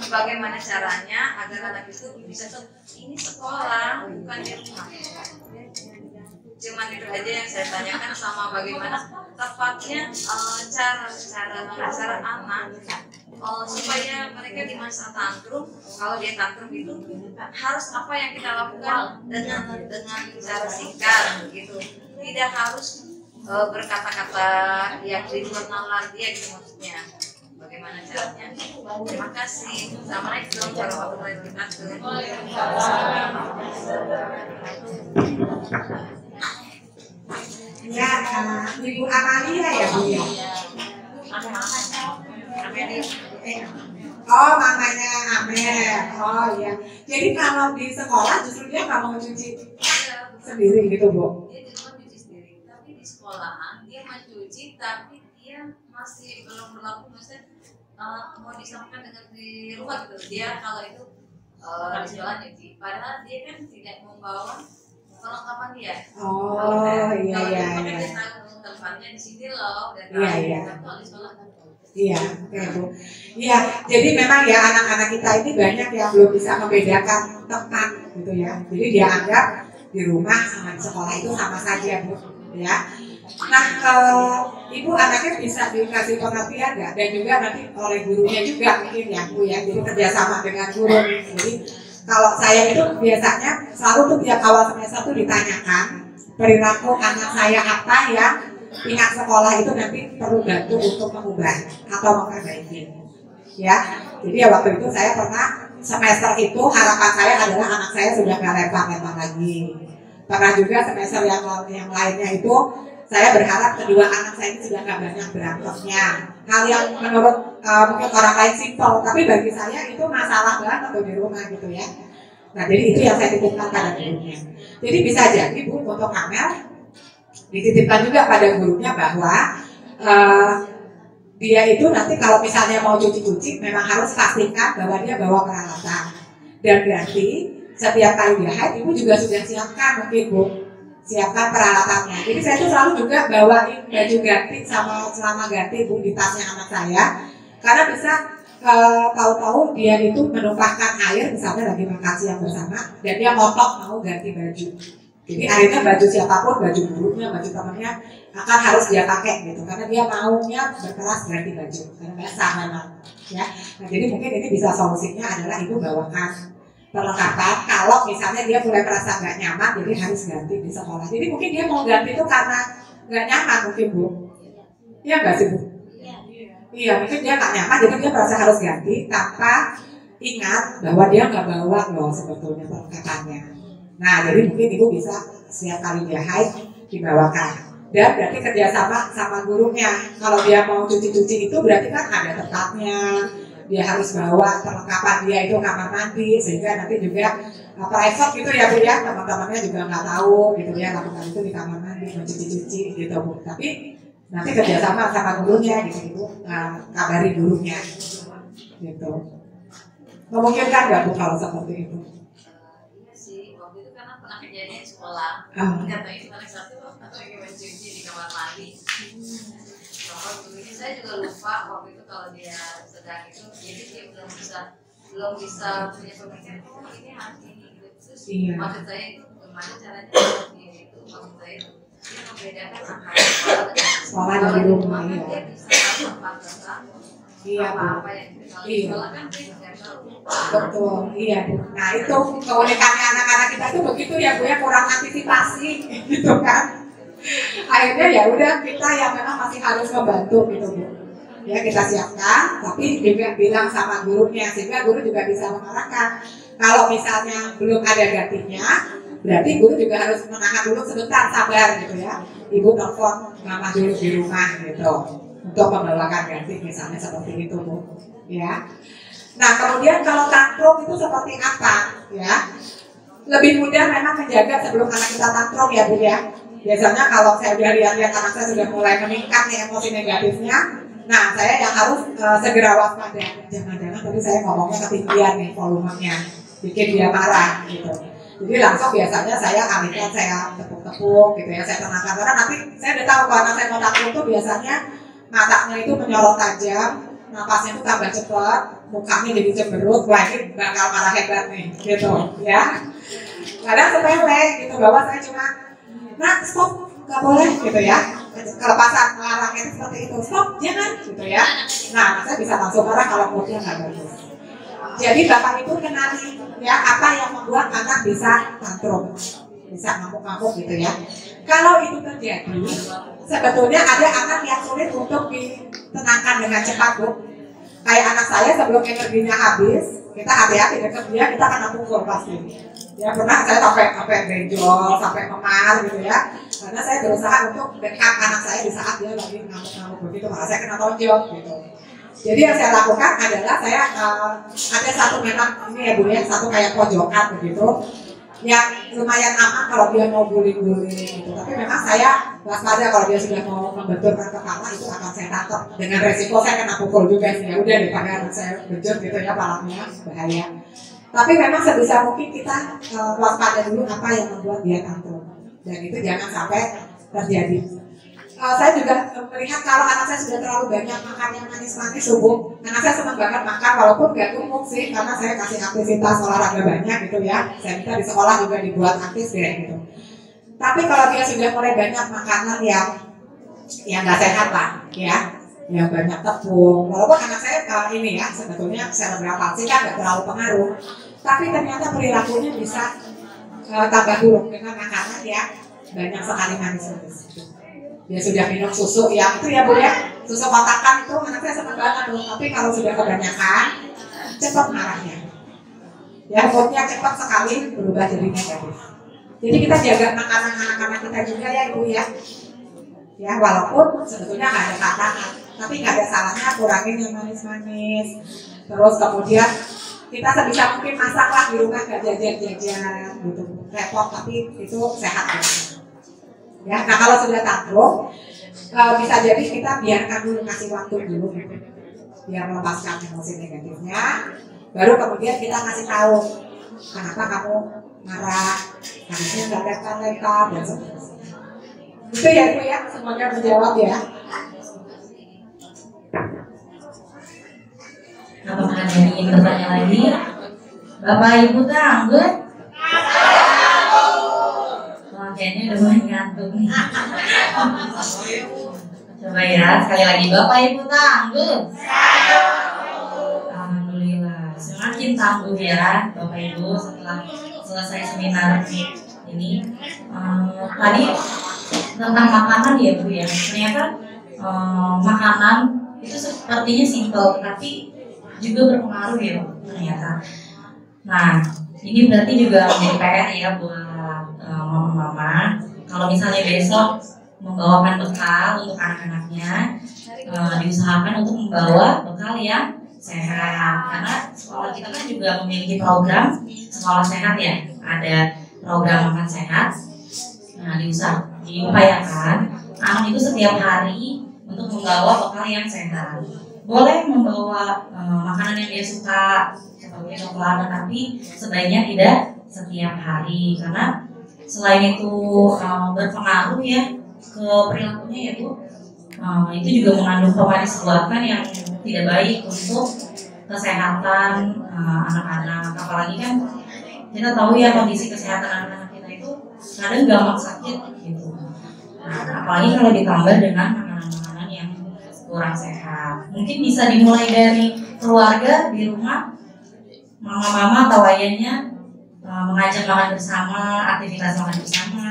Bagaimana caranya agar anak itu bisa tahu ini sekolah bukan di rumah? Cuman itu aja yang saya tanyakan, sama bagaimana tepatnya cara anak supaya mereka di masa tantrum, kalau dia tantrum itu harus apa yang kita lakukan dengan cara singkat gitu, tidak harus berkata-kata yang di luar nalar dia gitu maksudnya. Bagaimana caranya? Terima kasih. Assalamualaikum warahmatullahi wabarakatuh. Ya, Ibu Amalia ya Bu ya. Oh, mamanya Amel. Oh iya. Jadi kalau di sekolah justru dia nggak mau cuci sendiri gitu Bu? Dia di rumah cuci sendiri, tapi di sekolahan dia mencuci, tapi dia masih belum berlaku, maksudnya mau disamakan dengan di rumah gitu. Dia kalau itu di sekolah nyuci, padahal dia kan tidak membawa perlengkapan dia. Oh iya iya iya. Dia tahu tempatnya di sini loh, dan Iya. kalau di sekolah kan. Iya, oke Bu. Iya, jadi memang ya anak-anak kita ini banyak yang belum bisa membedakan tempat gitu ya. Jadi dia anggap di rumah sama di sekolah itu sama saja Bu, ya. Nah, Ibu anaknya bisa dikasih pengertian nggak? Dan juga nanti oleh gurunya juga mungkin ya Bu ya. Jadi kerjasama dengan guru. Jadi kalau saya itu biasanya selalu tuh tiap awal semester tuh ditanyakan perilaku anak saya apa ya. Pihak sekolah itu nanti perlu bantu untuk mengubah atau memperbaiki, ya. Jadi ya waktu itu saya pernah semester itu harapan saya adalah anak saya sudah nggak lempar-lempar lagi. Pernah juga semester yang lainnya itu saya berharap kedua anak saya ini sudah nggak banyak berantemnya. Hal yang menurut mungkin orang lain simpel, tapi bagi saya itu masalah banget tuh di rumah gitu ya. Nah jadi itu yang saya titipkan pada gurunya. Jadi bisa jadi Bu untuk Amel dititipkan juga pada gurunya bahwa dia itu nanti kalau misalnya mau cuci-cuci memang harus pastikan bahwa dia bawa peralatan, dan berarti setiap kali dia haid ibu juga sudah siapkan mungkin Bu, siapkan peralatannya. Jadi saya tuh selalu juga bawain baju ganti sama celana ganti Bu di tasnya anak saya, karena bisa tahu-tahu dia itu menumpahkan air misalnya lagi makan siang bersama dan dia ngotot mau ganti baju. Jadi akhirnya baju siapapun, baju gurunya, baju temannya akan harus dia pakai gitu, karena dia maunya berkeras ganti baju karena basah memang ya. Nah jadi mungkin ini bisa solusinya adalah ibu bawakan perlengkapan kalau misalnya dia mulai merasa nggak nyaman jadi harus ganti di sekolah. Jadi mungkin dia mau ganti itu karena nggak nyaman mungkin Bu, iya nggak sih Bu? Iya mungkin dia nggak nyaman jadi dia merasa harus ganti tanpa ingat bahwa dia nggak bawa loh sebetulnya perlengkapannya. Nah, jadi mungkin ibu bisa setiap kali dia haid dibawakan. Dan berarti kerjasama sama gurunya. Kalau dia mau cuci-cuci itu berarti kan ada tempatnya. Dia harus bawa perlengkapan dia itu kamar mandi, sehingga nanti juga private gitu ya Bu ya, teman-temannya juga nggak tahu gitu ya, lakukan itu di kamar mandi, mencuci-cuci gitu Bu. Tapi nanti kerjasama sama gurunya gitu Bu, kabari gurunya gitu. Memungkinkan nggak Bu kalau seperti itu? Iya sih, waktu itu karena pernah kejadian di sekolah. Katanya cuma satu atau yang mencuci di kamar mandi. Kalau gurunya saya juga lupa waktu itu kalau dia sedang itu, jadi dia belum bisa punya pemikiran, oh ini harus ini gitu. Terus maksud saya itu bagaimana caranya itu maksud saya itu dia membedakan antara sekolah dan di rumah ya. Dia bisa apa yang kalau di sekolah kan dia nggak tahu. Betul, iya Bu. Nah itu keunikannya anak-anak kita itu begitu ya Bu ya, kurang antisipasi gitu kan. Akhirnya ya udah kita yang memang masih harus membantu gitu Bu. Ya kita siapkan, tapi juga bilang sama gurunya sehingga guru juga bisa mengarahkan. Kalau misalnya belum ada gantinya, berarti guru juga harus menahan dulu sebentar, sabar gitu ya. Ibu telepon mama dulu di rumah gitu untuk membawakan ganti misalnya seperti itu Bu. Ya. Nah kemudian kalau tantrum itu seperti apa ya? Lebih mudah memang menjaga sebelum anak kita tantrum ya Bu ya. Biasanya kalau saya udah lihat anak saya sudah mulai meningkat nih emosi negatifnya, nah saya yang harus segera waspada. Jangan-jangan tadi saya ngomongnya ketinggian nih volumenya, bikin dia marah gitu. Jadi langsung biasanya saya alihkan, saya tepuk-tepuk gitu ya, saya tenangkan. Karena nanti saya udah tahu kalau anak saya mau tantrum tuh biasanya matanya itu menyorot tajam, napasnya itu tambah cepat, mukanya jadi cemberut, lagi bakal marah hebat nih gitu ya. Kadang sepele gitu, bahwa saya cuma nah stop, nggak boleh gitu ya, kelepasan melarang itu seperti itu, stop, jangan gitu ya. Nah saya bisa langsung marah kalau moodnya nggak bagus. Jadi Bapak Ibu kenali ya apa yang membuat anak bisa tantrum, bisa ngamuk-ngamuk gitu ya. Kalau itu terjadi, sebetulnya ada anak yang sulit untuk ditenangkan dengan cepat Bu. Kayak anak saya sebelum energinya habis, kita hati-hati dekat dia, kita kena pukul pasti. Ya pernah saya sampai benjol, sampai memar gitu ya. Karena saya berusaha untuk backup anak saya di saat dia lagi ngamuk-ngamuk begitu, malah saya kena tonjok gitu. Jadi yang saya lakukan adalah saya ada satu memang ini ya Bu ya, satu kayak pojokan begitu, yang lumayan aman kalau dia mau guling-guling gitu. Tapi memang saya waspada kalau dia sudah mau membenturkan kepala, itu akan saya tangkap dengan resiko saya kena pukul juga sih. Ya udah daripada anak saya benjol gitu ya, palanya bahaya. Tapi memang sebisa mungkin kita waspada dulu apa yang membuat dia tantrum, dan itu jangan sampai terjadi. Saya juga melihat kalau anak saya sudah terlalu banyak makan yang manis-manis subuh. Anak saya senang banget makan walaupun gak gemuk sih, karena saya kasih aktivitas olahraga banyak gitu ya. Saya minta di sekolah juga dibuat aktif kayak gitu. Tapi kalau dia sudah mulai banyak makanan yang gak sehat lah ya, yang banyak tepung, walaupun anak saya ini ya sebetulnya cerebral palsy kan gak terlalu pengaruh, tapi ternyata perilakunya bisa tambah buruk dengan makanan yang banyak sekali manis-manis. Dia sudah minum susu yang itu ya Bu ya, susu kotakan itu anak saya senang banget tuh. Tapi kalau sudah kebanyakan, cepat marahnya. Ya moodnya cepat sekali berubah jadi negatif. Jadi kita jaga makanan anak-anak kita juga ya Ibu ya. Ya walaupun sebetulnya nggak ada katakan, tapi nggak ada salahnya kurangin yang manis-manis. Terus kemudian kita sebisa mungkin masaklah di rumah, nggak jajan-jajan gitu. Repot tapi itu sehat ya. Ya, nah kalau sudah tantrum, bisa jadi kita biarkan dulu, kasih waktu dulu gitu, biar melepaskan emosi negatifnya. Baru kemudian kita kasih tahu kenapa kamu marah, harusnya nggak lempar-lempar dan seterusnya. Itu ya Bu ya, semuanya menjawab ya. Apakah ada yang ingin bertanya lagi? Bapak Ibu tangguh? Kayaknya udah mulai ngantuk nih. Coba ya, sekali lagi Bapak Ibu tangguh. Alhamdulillah, semakin tangguh ya Bapak Ibu setelah selesai seminar ini. Tadi tentang makanan ya Bu ya, ternyata makanan itu sepertinya simpel tapi juga berpengaruh ya Bu ternyata. Nah ini berarti juga menjadi PR ya buat mama-mama. Kalau misalnya besok membawakan bekal untuk anak-anaknya, diusahakan untuk membawa bekal yang sehat, karena sekolah kita kan juga memiliki program sekolah sehat ya, ada program makan sehat. Nah, diupayakan anak itu setiap hari untuk membawa bekal yang sehat. Boleh membawa makanan yang dia suka seperti coklat, tapi sebaiknya tidak setiap hari, karena selain itu berpengaruh ya ke perilakunya ya Bu. Itu juga mengandung pemanis buatan yang tidak baik untuk kesehatan anak-anak. Apalagi kan kita tahu ya kondisi kesehatan anak-anak kita itu kadang gampang sakit gitu. Nah, apalagi kalau ditambah dengan makanan-makanan yang kurang sehat. Mungkin bisa dimulai dari keluarga di rumah, mama-mama atau ayahnya mengajak makan bersama, aktivitas makan bersama.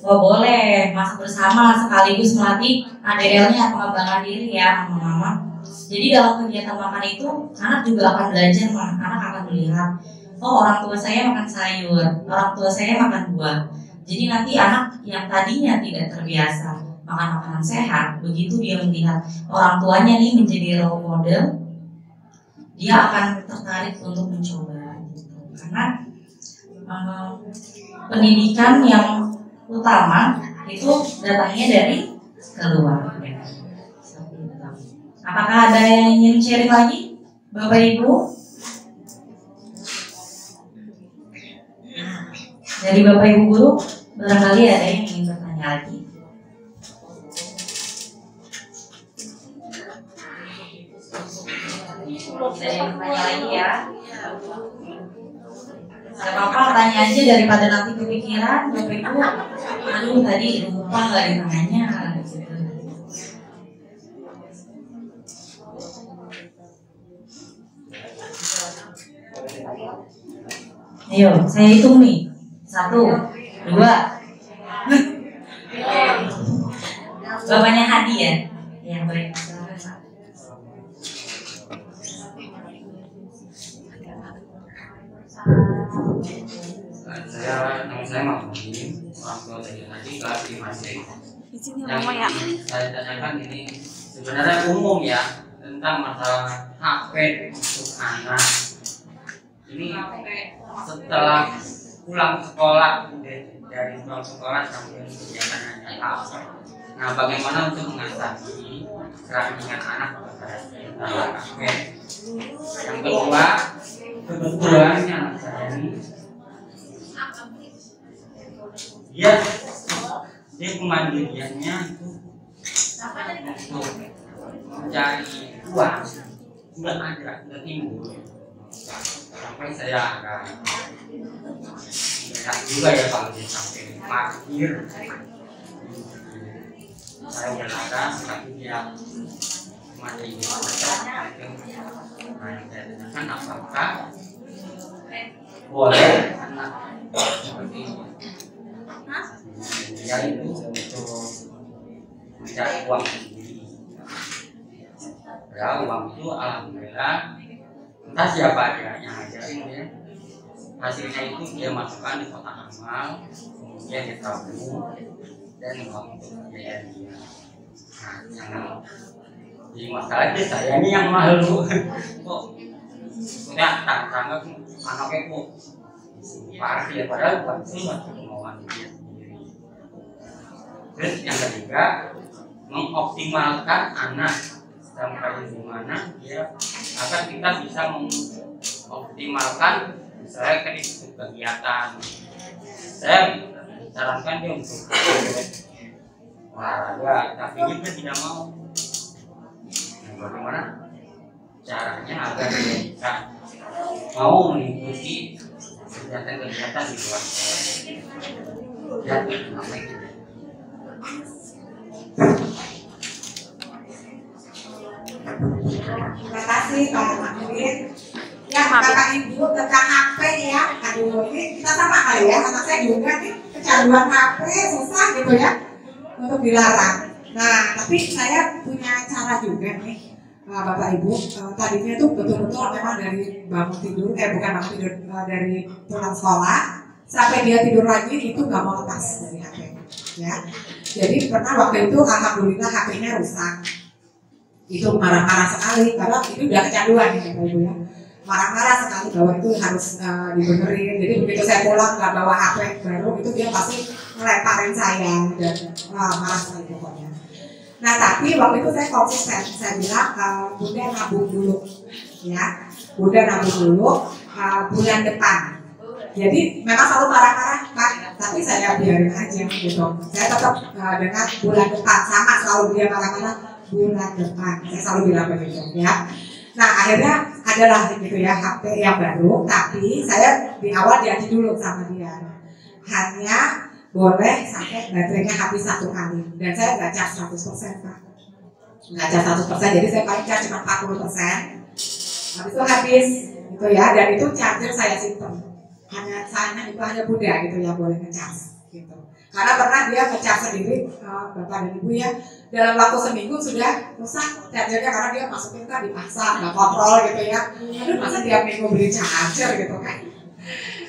Boleh masak bersama sekaligus melatih ADL-nya, pengembangan diri ya mama-mama. Jadi dalam kegiatan makan itu anak juga akan belajar, anak akan melihat, oh orang tua saya makan sayur, orang tua saya makan buah. Jadi nanti anak yang tadinya tidak terbiasa makan makanan sehat, begitu dia melihat orang tuanya nih menjadi role model, dia akan tertarik untuk mencoba gitu. Karena pendidikan yang utama itu datangnya dari keluarga. Apakah ada yang ingin sharing lagi, Bapak Ibu? Dari Bapak Ibu guru, barangkali ada yang ingin bertanya lagi. Ada yang bertanya lagi ya? Gak apa-apa, tanya aja daripada nanti kepikiran, Bapak Ibu. Aduh tadi lupa nggak ditanya gitu. Ayo, saya hitung nih. 1, 2. Bapaknya Hadi ya? Ya baik. Nama saya Mahmudin, orang tua dari Hadi, kelas 5C. Yang saya tanyakan ini sebenarnya umum ya, tentang masalah HP untuk anak. Ini setelah pulang sekolah, dari pulang sekolah sampai kegiatan HP. Nah, bagaimana untuk mengatasi keracunan anak terhadap HP? Yang kedua, kebetulan anak saya ini dia kemandiriannya itu untuk mencari uang sudah timbul, sampai saya agak berat juga ya kalau dia sampai parkir. Saya berharap tapi dia masih macam. Nah, saya tanyakan apakah boleh anak seperti dia itu untuk mencari uang sendiri. Ya, uang itu alhamdulillah entah siapa dia yang ngajarin ya. Hasilnya itu dia masukkan di kotak amal, kemudian dia tabung dan uang itu biaya dia. Nah, yang di masalah itu saya ini yang malu kok punya tangga anaknya kok parkir padahal bukan cuma kemauan dia sendiri. Terus yang ketiga, mengoptimalkan anak sampai di mana dia agar kita bisa mengoptimalkan misalnya kegiatan. Saya sarankan dia untuk olahraga, tapi dia tidak mau. Bagaimana caranya agar dia bisa mau mengikuti kegiatan-kegiatan di luar sekolah? Ya, sampai gitu. Terima kasih Pak Mahmudin. Ya, Bapak Ibu tentang HP ya. Aduh, ini kita sama kali ya. Anak saya juga nih kecanduan HP, susah gitu ya untuk dilarang. Nah, tapi saya punya cara juga nih, Bapak Ibu. Tadinya tuh betul-betul memang dari bangun tidur, bukan bangun tidur, dari pulang sekolah sampai dia tidur lagi itu nggak mau lepas dari HP. ya. Jadi pernah waktu itu alhamdulillah HP-nya rusak. Itu marah-marah sekali karena itu udah kecanduan ya Bapak Ibu ya. Marah-marah sekali bahwa itu harus dibenerin. Jadi begitu saya pulang nggak bawa HP baru itu dia pasti ngelemparin saya dan marah sekali pokoknya. Nah tapi waktu itu saya konsisten, saya bilang Bunda nabung dulu ya, Bunda nabung dulu bulan depan. Jadi memang selalu marah-marah Pak, tapi saya biarin aja gitu. Saya tetap dengan bulan depan sama, selalu dia marah-marah bulan depan. Saya selalu bilang begitu ya. Nah akhirnya adalah gitu ya HP yang baru, tapi saya di awal janji dulu sama dia hanya boleh sampai baterainya habis 1 kali dan saya nggak charge 100% Pak, nggak charge 100%, jadi saya paling charge cuma 40%, habis itu habis gitu ya, dan itu charger saya simpen, itu hanya Bunda gitu ya boleh nge-charge gitu, karena pernah dia nge-charge sendiri Bapak dan Ibu ya, dalam waktu seminggu sudah rusak chargernya karena dia masukin kan di pasar nggak kontrol gitu ya, aduh masa tiap minggu beli charger gitu kan.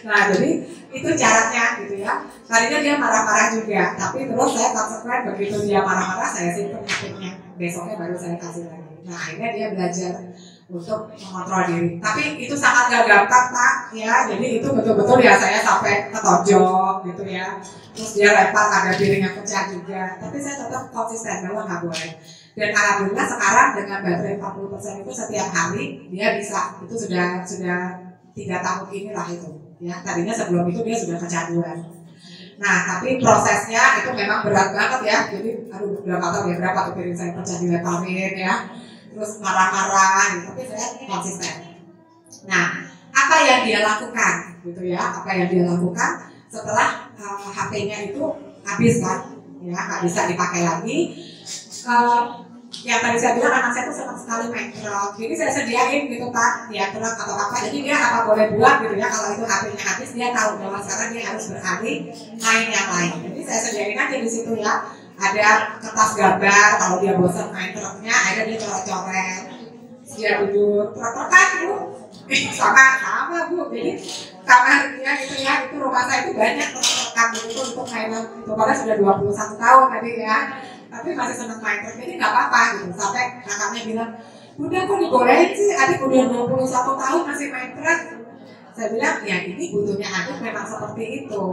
Nah jadi itu caranya gitu ya. Tadinya dia marah-marah juga, tapi terus saya konsekuen begitu dia marah-marah saya simpen HP-nya, besoknya baru saya kasih lagi. Nah akhirnya dia belajar untuk mengontrol diri. Tapi itu sangat gak gampang Pak ya. Jadi itu betul-betul ya saya sampai ketonjok gitu ya. Terus dia lempar ada piring yang pecah juga. Tapi saya tetap konsisten bahwa nggak boleh. Dan alhamdulillah sekarang dengan baterai 40% itu setiap hari dia bisa. Itu sudah 3 tahun inilah itu. Ya, tadinya sebelum itu dia sudah kecanduan. Nah, tapi prosesnya itu memang berat banget ya. Jadi, aduh, udah nggak tahu ya berapa tuh piring saya pecah dilemparin ya. Terus marah-marah, gitu. Tapi saya konsisten. Nah, apa yang dia lakukan, gitu ya? Apa yang dia lakukan setelah HP-nya itu habis kan? Ya, nggak bisa dipakai lagi. Yang tadi saya bilang anak saya tuh senang sekali main truk, jadi saya sediain gitu Pak, ya truk atau apa, jadi dia apa boleh buat gitu ya, kalau itu HP-nya habis dia tahu bahwa sekarang dia harus beralih main yang lain. Jadi saya sediain aja di situ ya, ada kertas gambar, kalau dia bosan main truknya, ada dia coret-coret, dia duduk truk-trukan Bu, sama Bu, jadi kamar dia gitu ya, itu rumah saya itu banyak truk-trukan gitu untuk mainan itu, karena sudah 21 tahun tadi ya. Tapi masih senang main truk, jadi nggak apa-apa gitu. Sampai kakaknya bilang, Bunda kok dibolehin sih, adik udah 21 tahun masih main truk. Saya bilang, ya ini butuhnya adik memang seperti itu.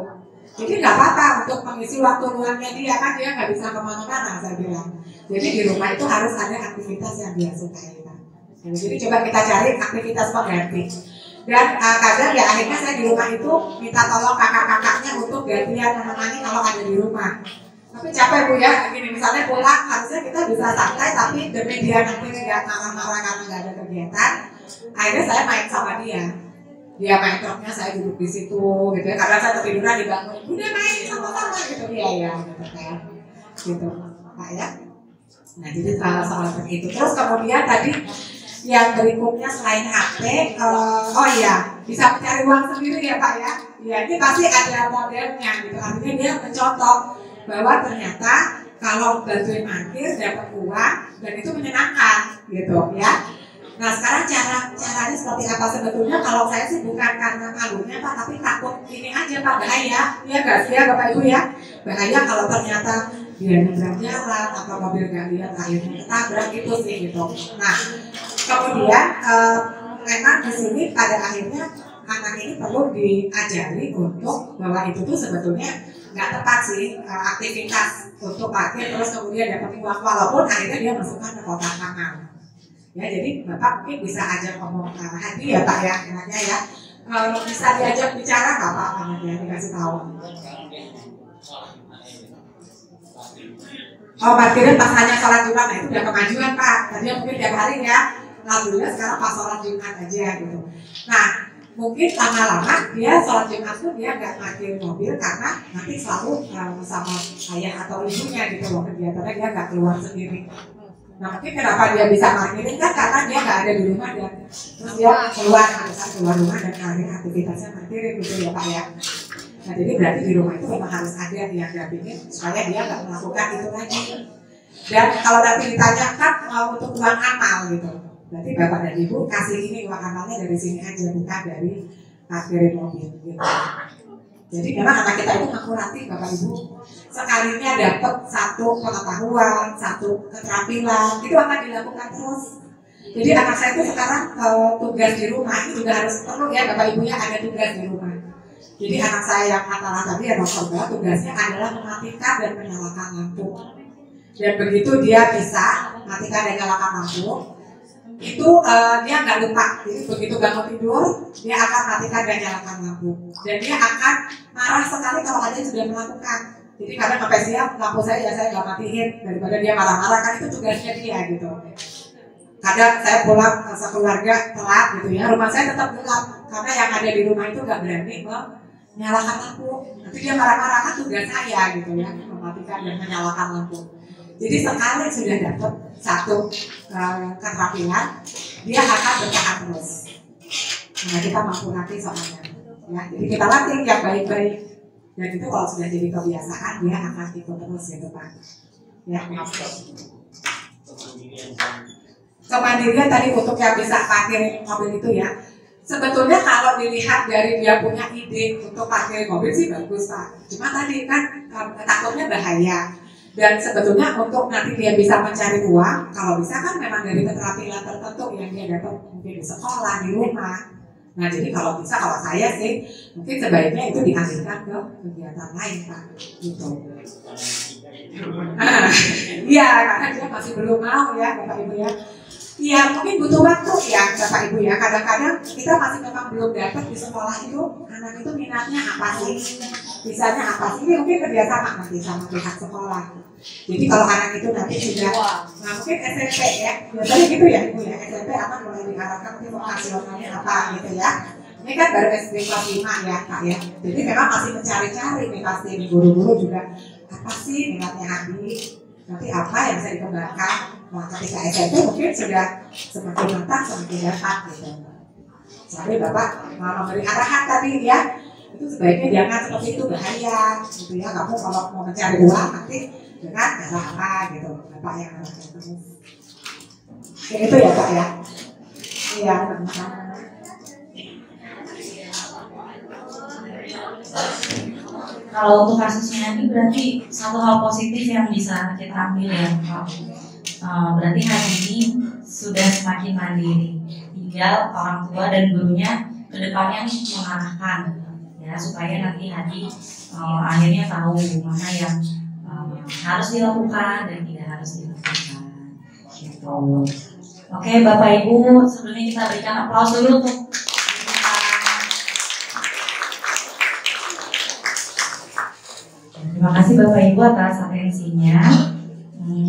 Jadi nggak apa-apa untuk mengisi waktu luangnya dia, kan dia nggak bisa kemana-mana, saya bilang. Jadi di rumah itu harus ada aktivitas yang dia sukai. Jadi coba kita cari aktivitas pengganti. Dan kadang ya akhirnya saya di rumah itu minta tolong kakak-kakaknya untuk gantian menemani kalau ada di rumah. Tapi capek Bu ya, gini misalnya pulang harusnya kita bisa santai, tapi demi dia nanti nggak marah-marah karena nggak ada kegiatan, akhirnya saya main sama dia main truknya, saya duduk di situ gitu ya, karena saya ketiduran dibangun, udah main sama-sama gitu ya gitu kan, gitu Pak ya. Nah jadi soal itu. Terus kemudian tadi yang berikutnya selain HP, oh iya bisa mencari uang sendiri ya Pak ya. Ya ini pasti ada modelnya gitu, artinya dia mencontoh bahwa ternyata kalau bantuin parkir dapat uang dan itu menyenangkan gitu ya. Nah sekarang caranya seperti apa sebetulnya? Kalau saya sih bukan karena malunya Pak, tapi takut ini aja Pak, bahaya ya nggak sih ya Bapak Ibu ya, bahaya kalau ternyata dia nyebrang jalan atau mobil nggak lihat akhirnya ketabrak itu sih gitu. Nah kemudian memang di sini pada akhirnya anak ini perlu diajari untuk bahwa itu tuh sebetulnya nggak tepat sih aktivitas untuk parkir terus kemudian dapat uang, walaupun akhirnya dia masukkan ke kotak amal. Ya jadi Bapak mungkin bisa ajak ngomong hadi ya Pak ya, enaknya ya bisa diajak bicara nggak Pak, anaknya dikasih tahu. Oh parkirnya pas hanya sholat Jumat, nah itu udah kemajuan Pak. Tadinya mungkin tiap hari ya, alhamdulillah sekarang pas sholat Jumat aja gitu. Nah mungkin lama-lama dia sholat Jumat pun dia nggak parkir mobil karena nanti selalu sama ayah atau ibunya gitu loh, kegiatannya dia nggak keluar sendiri. Nah mungkin kenapa dia bisa parkirin kan karena dia nggak ada di rumah dan terus dia keluar rumah dan akhirnya aktivitasnya parkirin gitu ya Pak ya. Nah jadi berarti di rumah itu memang harus ada yang dampingin supaya dia nggak melakukan itu lagi. Dan kalau nanti ditanyakan untuk uang amal gitu, berarti Bapak dan Ibu kasih ini uang amalnya dari sini aja, bukan dari parkirin mobil gitu. Jadi memang anak kita itu akurati Bapak Ibu. Sekalinya dapat satu pengetahuan, satu keterampilan, itu akan dilakukan terus. Jadi anak saya itu sekarang tugas di rumah itu juga harus perlu ya Bapak Ibu ya, ada tugas di rumah. Jadi anak saya yang katalah tadi ya Dokter Bella, tugasnya adalah mematikan dan menyalakan lampu. Dan begitu dia bisa matikan dan menyalakan lampu, itu dia nggak lupa. Jadi begitu bangun tidur, dia akan matikan dan nyalakan lampu. Dan dia akan marah sekali kalau ada yang sudah melakukan. Jadi kadang sampai siang lampu saya nggak matiin, daripada dia marah-marah, kan itu tugasnya dia gitu. Kadang saya pulang sekeluarga telat gitu ya, rumah saya tetap gelap karena yang ada di rumah itu nggak berani menyalakan lampu. Nanti dia marah-marah, kan tugas saya gitu ya, mematikan dan menyalakan lampu. Jadi sekali sudah dapat satu keterampilan, dia akan bertahan terus. Nah kita mampu nanti soalnya, ya. Jadi kita latih yang baik-baik, dan itu kalau sudah jadi kebiasaan dia akan ikut terus gitu Pak. Ya. Kemandirian tadi untuk yang bisa parkir mobil itu ya. Sebetulnya kalau dilihat dari dia punya ide untuk parkir mobil sih bagus Pak. Cuma tadi kan takutnya bahaya. Dan sebetulnya untuk nanti dia bisa mencari uang, kalau bisa kan memang dari keterampilan tertentu yang dia dapat mungkin di sekolah, di rumah. Nah jadi kalau bisa, kalau saya sih mungkin sebaiknya itu dialihkan ke kegiatan lain Pak. Gitu. Iya, karena dia masih belum mau ya Bapak Ibu ya. Iya mungkin butuh waktu ya Bapak Ibu ya. Kadang-kadang kita masih memang belum dapat di sekolah itu anak itu minatnya apa sih, bisanya apa sih. Ini mungkin kerjasama nanti sama pihak sekolah. Jadi kalau anak itu nanti sudah, nah mungkin SMP ya, biasanya gitu ya Ibu ya, SMP akan mulai diarahkan ke vokasionalnya apa gitu ya. Ini kan baru SD kelas 5 ya Kak ya. Jadi memang masih mencari-cari nih pasti di guru-guru juga apa sih minatnya adik, nanti apa yang bisa dikembangkan. Nah ketika SMP mungkin sudah semakin matang, semakin dapat gitu. Jadi Bapak mau memberi arahan tadi ya, itu sebaiknya jangan seperti itu, bahaya gitu ya. Kamu kalau mau mencari uang nanti dengan cara apa gitu, Bapak yang arahkan terus. Kayak itu ya Pak ya. Iya teman-teman. Kalau untuk kasusnya ini berarti satu hal positif yang bisa kita ambil ya Pak. Berarti hari ini sudah semakin mandiri. Tinggal orang tua dan gurunya kedepannya mengarahkan ya supaya nanti Hadi akhirnya tahu mana yang harus dilakukan dan tidak harus dilakukan. Gitu. Oke Bapak Ibu, sebelumnya kita berikan aplaus dulu untuk terima kasih Bapak Ibu atas atensinya.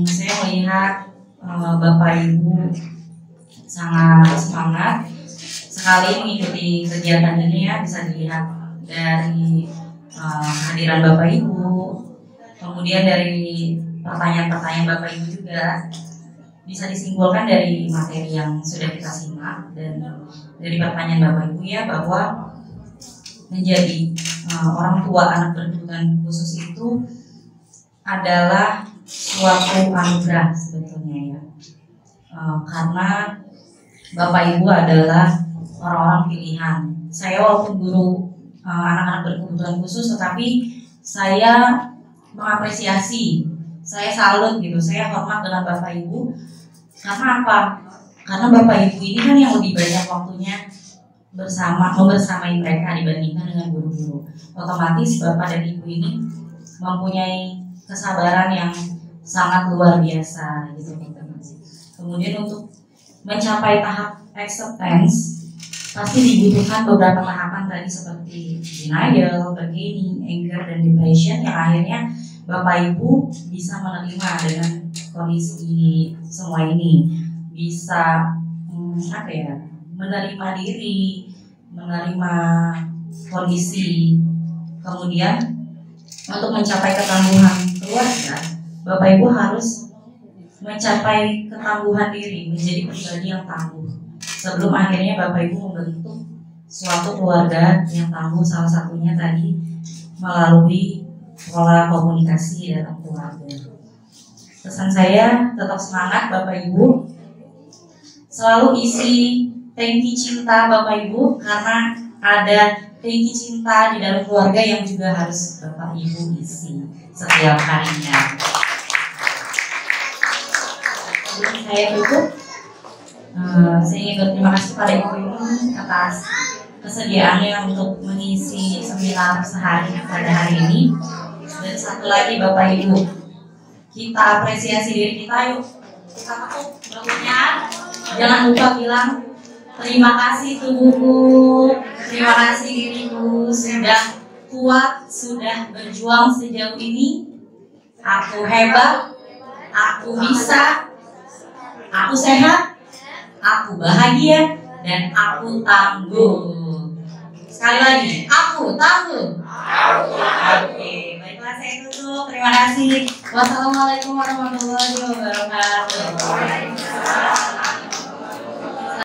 Saya melihat Bapak Ibu sangat semangat sekali mengikuti kegiatan ini ya, bisa dilihat dari kehadiran Bapak Ibu, kemudian dari pertanyaan-pertanyaan Bapak Ibu juga bisa disimpulkan dari materi yang sudah kita simak dan dari pertanyaan Bapak Ibu ya, bahwa menjadi orang tua anak berkebutuhan khusus itu adalah suatu anugerah sebetulnya ya, karena Bapak Ibu adalah orang-orang pilihan. Saya walaupun guru anak-anak berkebutuhan khusus, tetapi saya mengapresiasi, saya salut gitu, saya hormat dengan Bapak Ibu. Karena apa? Karena Bapak Ibu ini kan yang lebih banyak waktunya membersamai mereka dibandingkan dengan guru-guru. Otomatis Bapak dan Ibu ini mempunyai kesabaran yang sangat luar biasa gitu teman-teman. Kemudian untuk mencapai tahap acceptance pasti dibutuhkan beberapa tahapan tadi seperti denial, bargaining, anger, dan depression yang akhirnya Bapak Ibu bisa menerima dengan kondisi semua ini, bisa menerima diri, menerima kondisi. Kemudian untuk mencapai ketangguhan keluarga, Bapak Ibu harus mencapai ketangguhan diri, menjadi pribadi yang tangguh sebelum akhirnya Bapak Ibu membentuk suatu keluarga yang tangguh, salah satunya tadi melalui pola komunikasi dalam keluarga. Pesan saya, tetap semangat Bapak Ibu, selalu isi tangki cinta Bapak Ibu, karena ada tangki cinta di dalam keluarga yang juga harus Bapak Ibu isi setiap harinya. Sebelum saya tutup, saya ingin berterima kasih pada Ibu ini atas kesediaannya untuk mengisi seminar sehari pada hari ini. Dan satu lagi Bapak Ibu, kita apresiasi diri kita, yuk kita ketuk bahunya, jangan lupa bilang terima kasih tubuhku, terima kasih diriku sudah kuat, sudah berjuang sejauh ini. Aku hebat, aku bisa, aku sehat, aku bahagia, dan aku tangguh. Sekali lagi, aku tangguh. Oke, baiklah saya tutup. Terima kasih. Wassalamualaikum warahmatullahi wabarakatuh.